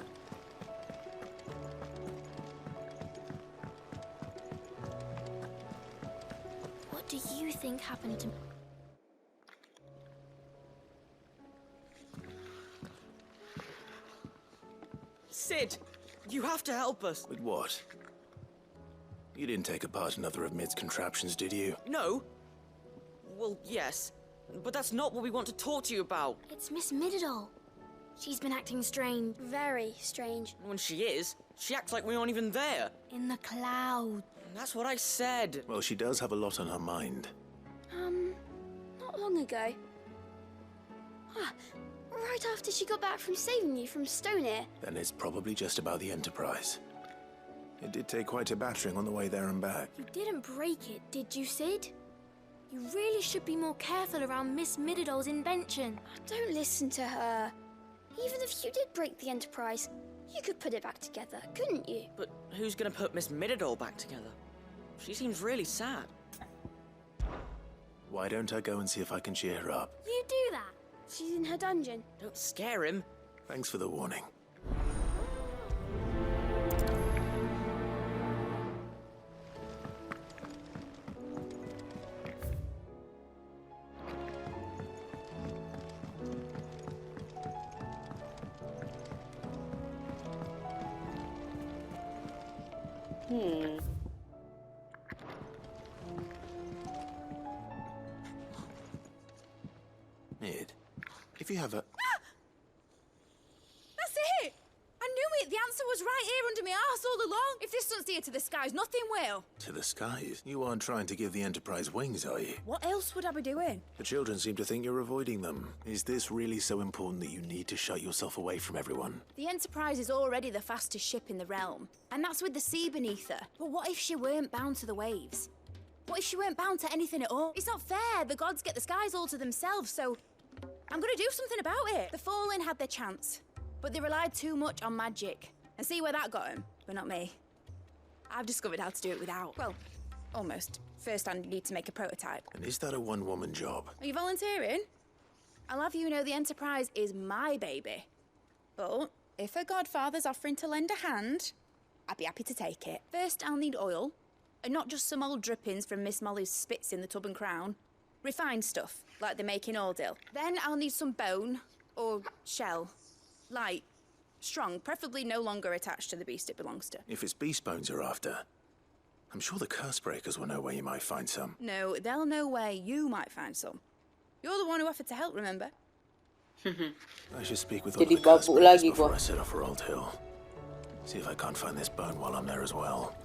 What do you think happened to... Sid, you have to help us. With what? You didn't take apart another of Mid's contraptions, did you? No. Well, yes. But that's not what we want to talk to you about. It's Miss Mididol. She's been acting strange. Very strange. When she is, she acts like we aren't even there. In the cloud. That's what I said. Well, she does have a lot on her mind. Not long ago. Right after she got back from saving you from Stoneir. Then it's probably just about the Enterprise. It did take quite a battering on the way there and back. You didn't break it, did you, Sid? You really should be more careful around Miss Mididol's invention. Don't listen to her. Even if you did break the Enterprise, You could put it back together, couldn't you? But who's gonna put Miss Middledore back together? She seems really sad. Why don't I go and see if I can cheer her up? You do that. She's in her dungeon. Don't scare him. Thanks for the warning. Mid, if you have a... That's it! I knew it! The answer was right here under my arse all along. If this doesn't steer to the skies, nothing will. To the skies? You aren't trying to give the Enterprise wings, are you? What else would I be doing? The children seem to think you're avoiding them. Is this really so important that you need to shut yourself away from everyone? The Enterprise is already the fastest ship in the realm, and that's with the sea beneath her. But what if she weren't bound to the waves? What if she weren't bound to anything at all? It's not fair. The gods get the skies all to themselves, so I'm gonna do something about it. The Fallen had their chance, but they relied too much on magic. And see where that got them, but not me. I've discovered how to do it without. Well, almost. First, I need to make a prototype. And is that a one-woman job? Are you volunteering? I'll have you know the Enterprise is my baby. But if a godfather's offering to lend a hand, I'd be happy to take it. First, I'll need oil, and not just some old drippings from Miss Molly's spits in the Tub and Crown. Refined stuff, like they make in Ordil. Then I'll need some bone, or shell. Light, strong, preferably no longer attached to the beast it belongs to. If it's beast bones you're after, I'm sure the curse breakers will know where you might find some. No, they'll know where you might find some. You're the one who offered to help, remember? I should speak with all of Jadi the curse babu breakers lagi before gua. I set off for Old Hill. See if I can't find this bone while I'm there as well.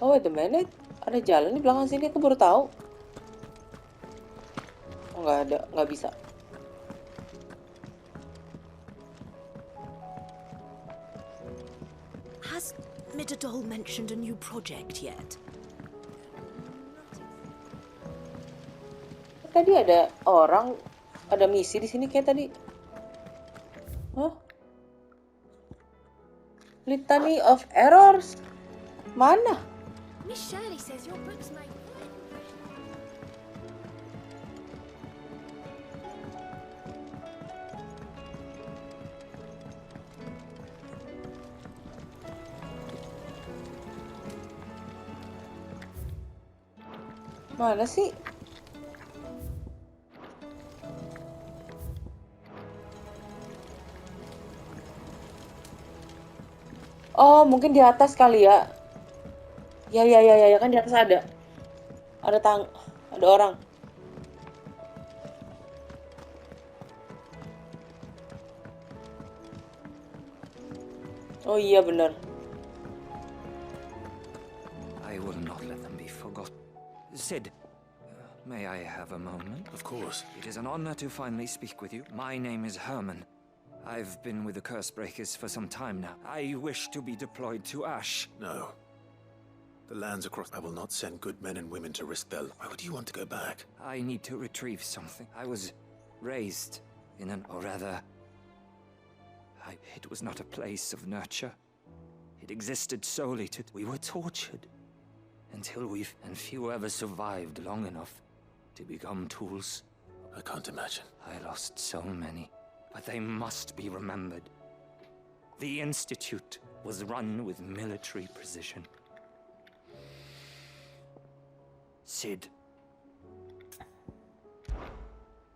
Oh, wait a minute. Ada jalan di belakang sini, aku baru tahu. Oh, nggak ada. Nggak bisa. Has Middledore mentioned a new project yet? Tadi ada orang, ada misi di sini kayak tadi. Hah? Litany of Errors? Mana? Miss Shirley says your books make great impression. Mana sih? Oh, mungkin di atas kali ya. Ya kan di atas ada. Ada orang. Oh iya benar. I will not let them be forgotten. Sid, may I have a moment? Of course. It is an honor to finally speak with you. My name is Herman. I've been with the Curse Breakers for some time now. I wish to be deployed to Ash. No. The lands across... I will not send good men and women to risk their... Why would you want to go back? I need to retrieve something. I was raised in an... or rather... it was not a place of nurture. It existed solely to... We were tortured. Until we've... and few ever survived long enough to become tools. I can't imagine. I lost so many. But they must be remembered. The Institute was run with military precision. Sid.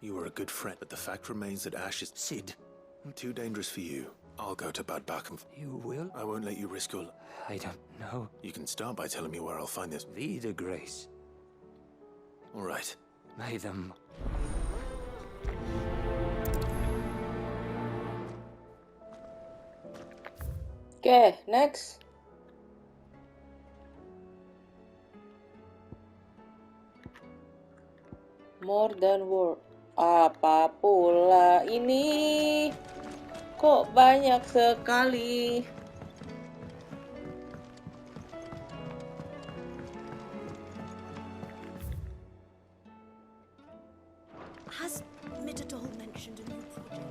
You were a good friend, but the fact remains that Ash is... Sid. Too dangerous for you. I'll go to Bad Bakum. You will? I won't let you risk your... I don't know. You can start by telling me where I'll find this. Vida Grace. All right. May them... Okay, next. More than word. Apa pula ini? Kok banyak sekali? Has Midadol mentioned a new project.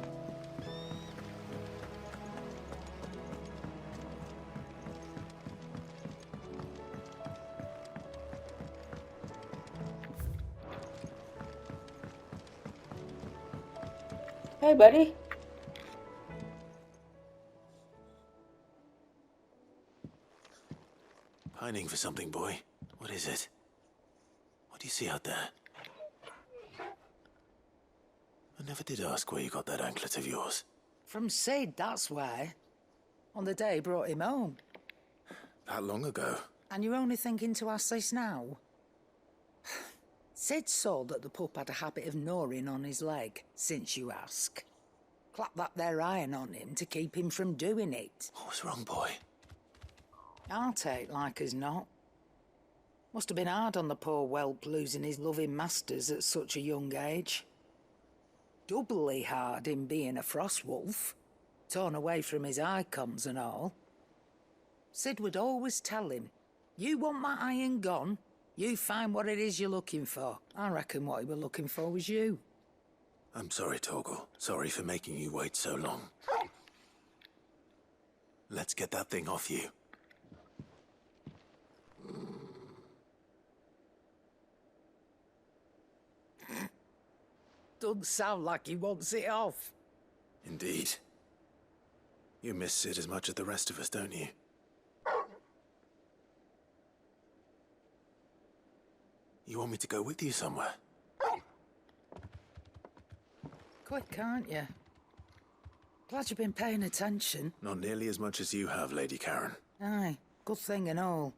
Hey, buddy. Pining for something, boy. What is it? What do you see out there? I never did ask where you got that anklet of yours. From Sid, that's why. On the day he brought him home. That long ago? And you're only thinking to ask this now? Sid saw that the pup had a habit of gnawing on his leg, since you ask. Clap that there iron on him to keep him from doing it. What was wrong, boy? I'll take like as not. Must have been hard on the poor whelp losing his loving masters at such a young age. Doubly hard in being a frost wolf, torn away from his icons and all. Sid would always tell him, you want my iron gone, you find what it is you're looking for. I reckon what he was looking for was you. I'm sorry, Torgal. Sorry for making you wait so long. Let's get that thing off you. Doesn't sound like he wants it off. Indeed. You miss Sid as much as the rest of us, don't you? You want me to go with you somewhere? Quick, aren't you? Glad you've been paying attention. Not nearly as much as you have, Lady Karen. Aye, good thing and all.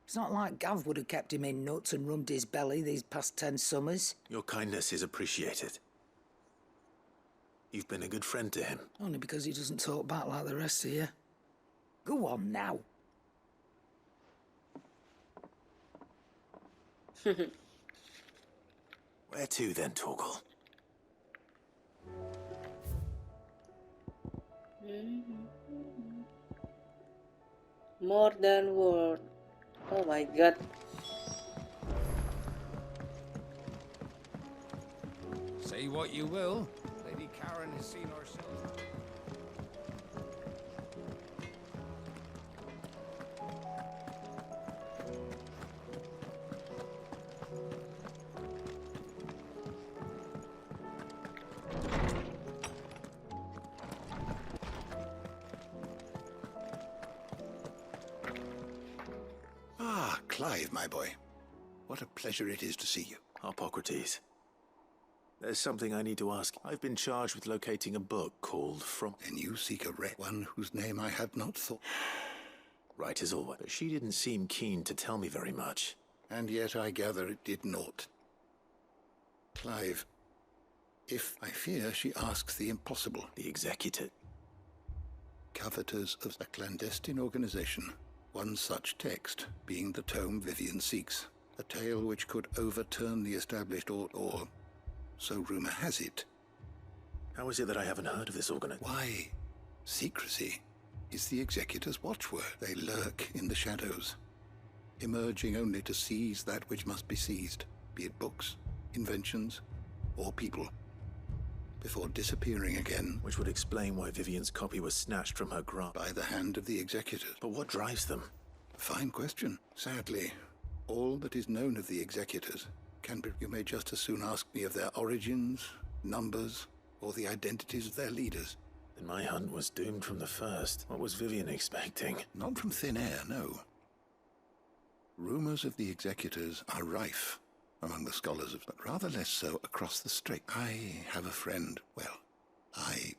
It's not like Gav would have kept him in nuts and rubbed his belly these past 10 summers. Your kindness is appreciated. You've been a good friend to him. Only because he doesn't talk back like the rest of you. Go on now. Where to then, Torgal? More than word. Oh my god. Say what you will, Lady Karen has seen herself. Ah, Clive, my boy. What a pleasure it is to see you. Hippocrates. There's something I need to ask. I've been charged with locating a book called From... And you seek a one whose name I had not thought. Right as always. But she didn't seem keen to tell me very much. And yet I gather it did not. Clive, I fear she asks the impossible. The Executor. Coveters of a clandestine organization. One such text being the tome Vivian seeks. A tale which could overturn the established or so rumor has it. How is it that I haven't heard of this organization? Why? Secrecy is the Executor's watchword. They lurk in the shadows, emerging only to seize that which must be seized, be it books, inventions, or people, before disappearing again. Which would explain why Vivian's copy was snatched from her grasp. By the hand of the Executor. But what drives them? Fine question. Sadly, all that is known of the Executors can be... You may just as soon ask me of their origins, numbers, or the identities of their leaders. Then my hunt was doomed from the first. What was Vivian expecting? Not from thin air, no. Rumors of the Executors are rife among the scholars, but rather less so across the strait. I have a friend, well, I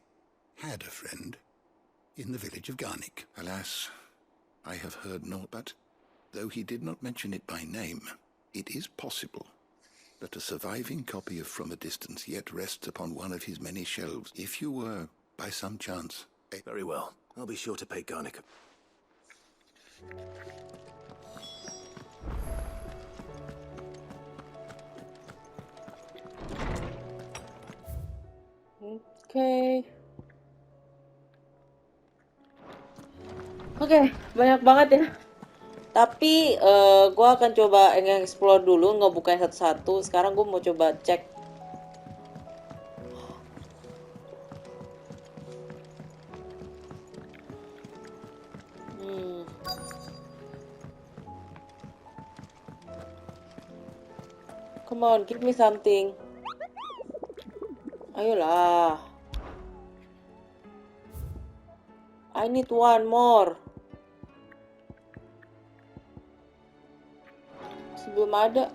had a friend in the village of Garnick. Alas, I have heard naught, but though he did not mention it by name, it is possible that a surviving copy of From a Distance yet rests upon one of his many shelves. If you were, by some chance... Very well. I'll be sure to pay Garnick. Oke, banyak banget ya. Tapi gue akan coba nge-explore dulu, ngebukain satu-satu. Sekarang gue mau coba cek Come on, give me something. Ayolah. I need one more. Sebelum ada.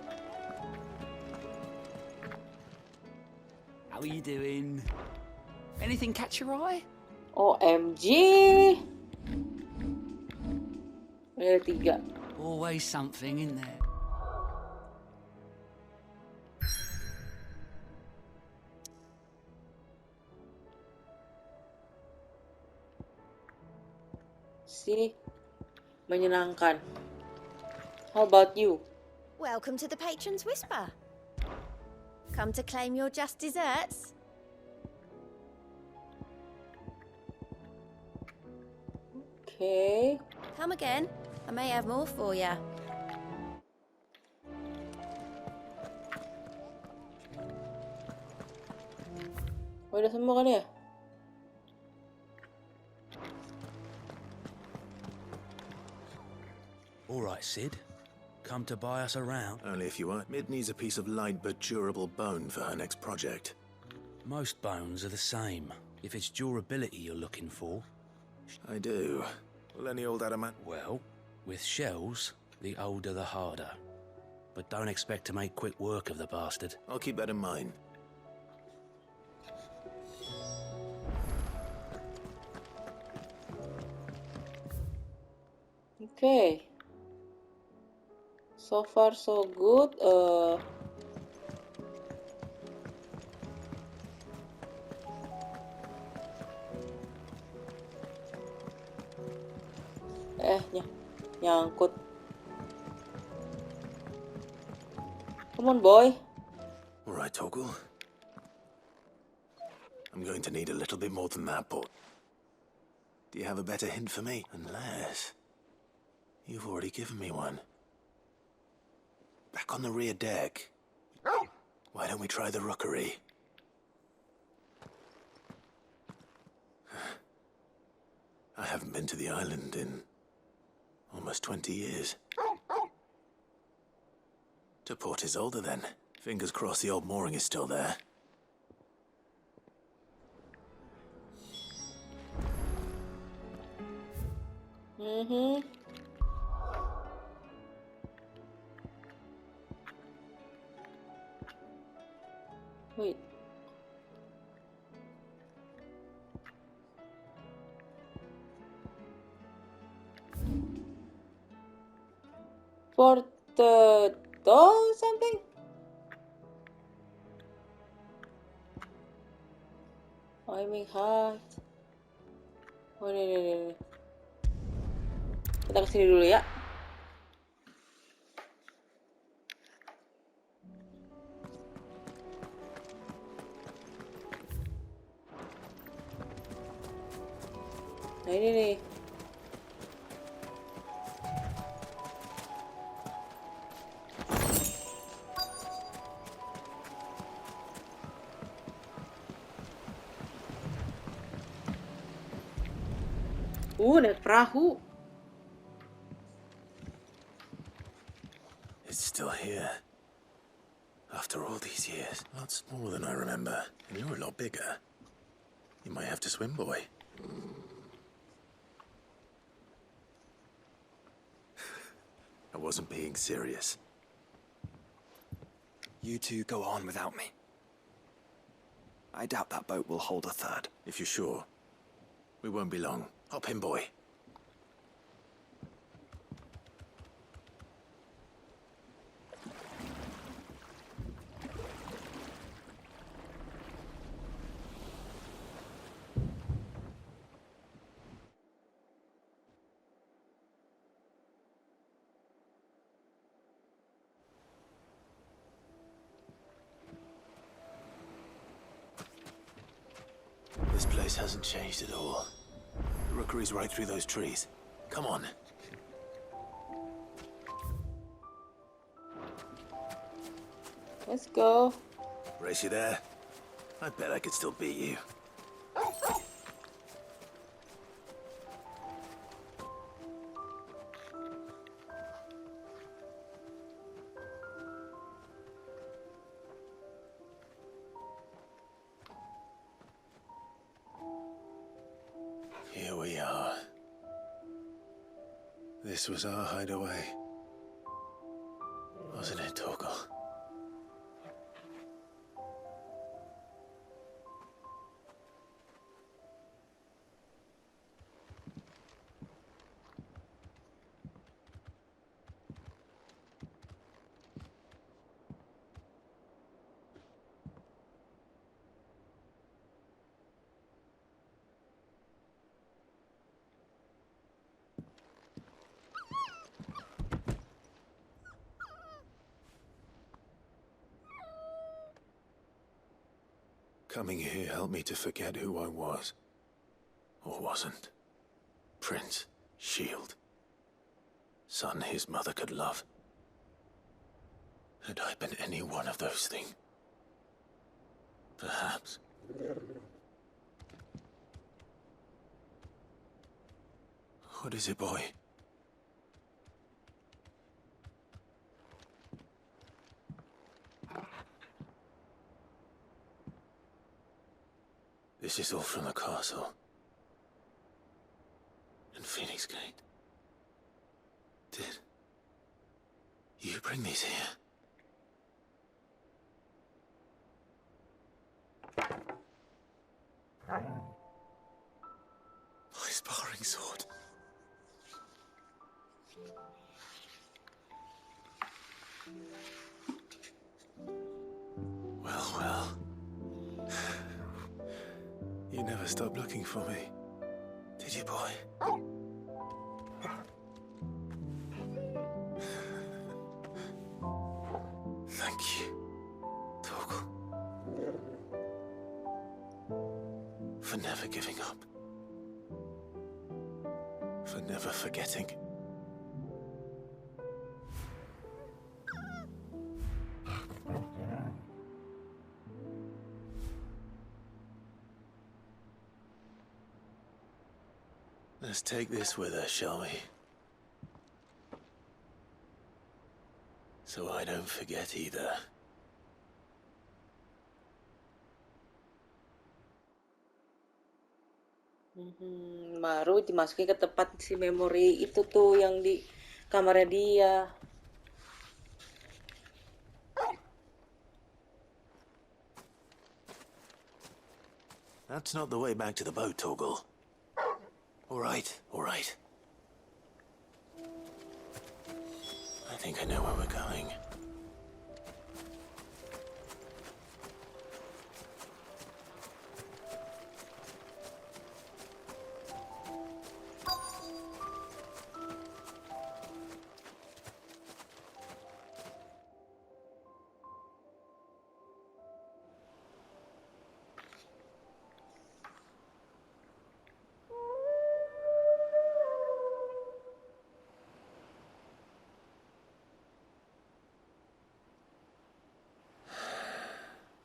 How are you doing? Anything catch your eye? OMG. Ada 3. Always something in there. See? Menyenangkan. How about you? Welcome to the Patron's Whisper. Come to claim your just desserts? Okay. Come again. I may have more for you. Oh, udah semua kan ya? All right, Sid. Come to buy us around? Only if you want. Mid needs a piece of light but durable bone for her next project. Most bones are the same. If it's durability you're looking for... I do. Will any old adamant? Well, with shells, the older the harder. But don't expect to make quick work of the bastard. I'll keep that in mind. Okay. So far so good. Nyangkut. Come on, boy. All right, Toggle. I'm going to need a little bit more than that, but... Do you have a better hint for me? Unless... You've already given me one. Back on the rear deck. Why don't we try the rookery? I haven't been to the island in almost 20 years. To Port Isolde, then. Fingers crossed the old mooring is still there. Wait. For the door something? Aiming hard. Oh, ini. Kita kesini dulu ya. Nah ini nih. Naik perahu. It's still here. After all these years. A lot smaller than I remember. And you're a lot bigger. You might have to swim, boy. I wasn't being serious. You two go on without me. I doubt that boat will hold a third. If you're sure. We won't be long. Hop in, boy. This place hasn't changed at all. The rookery's right through those trees. Come on. Let's go. Race you there? I bet I could still beat you. we are. This was our hideaway. Wasn't it, Torgal? Coming here helped me to forget who I was. Or wasn't. Prince, shield. Son his mother could love. Had I been any one of those things? Perhaps. What is it, boy? This is all from the castle. In Phoenix Gate. Did you bring these here? My sparring sword. Well. You never stopped looking for me, did you, boy? Thank you, Torgal. For never giving up. For never forgetting. Let's take this with us, shall we? So I don't forget either. Baru dimasukin ke tempat si memori itu tuh yang di kamarnya dia. That's not the way back to the boat, Torgal. All right. I think I know where we're going.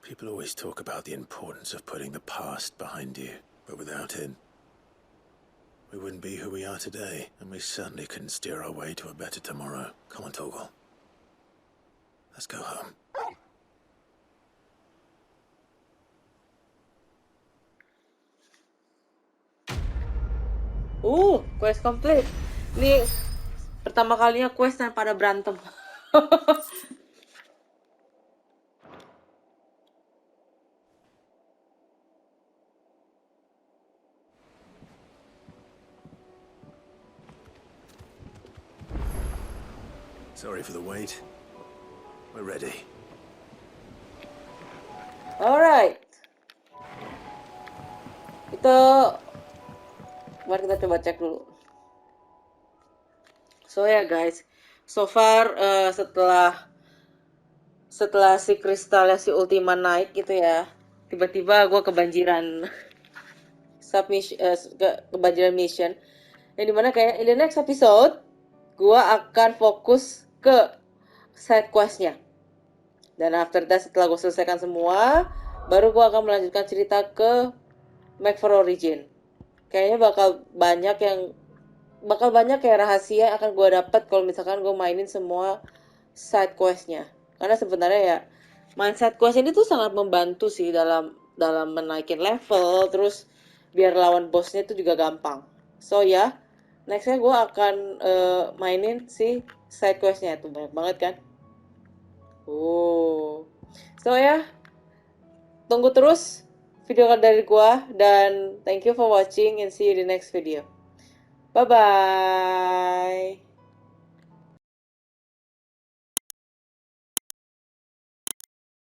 People always talk about the importance of putting the past behind you, but without it, we wouldn't be who we are today, and we certainly couldn't steer our way to a better tomorrow. Come on, Torgal. Let's go home. Quest complete. Ini pertama kalinya quest yang pada berantem. Sorry for the wait. We're ready. Alright. Mari kita coba cek dulu. So ya guys, so far setelah si kristalnya si Ultima naik gitu ya, tiba-tiba gue kebanjiran kebanjiran mission. Yang dimana kayak in the next episode gue akan fokus ke side questnya. Dan after that, setelah gue selesaikan semua, baru gue akan melanjutkan cerita ke Make for Origin. Kayaknya bakal banyak kayak rahasia yang akan gue dapet kalau misalkan gue mainin semua side questnya. Karena sebenarnya ya main side quest ini tuh sangat membantu sih dalam menaikin level, terus biar lawan bosnya itu juga gampang. So ya, nextnya gue akan mainin si side questnya tuh, banyak banget kan. So ya, tunggu terus video dari gue, dan thank you for watching and see you in the next video. Bye bye.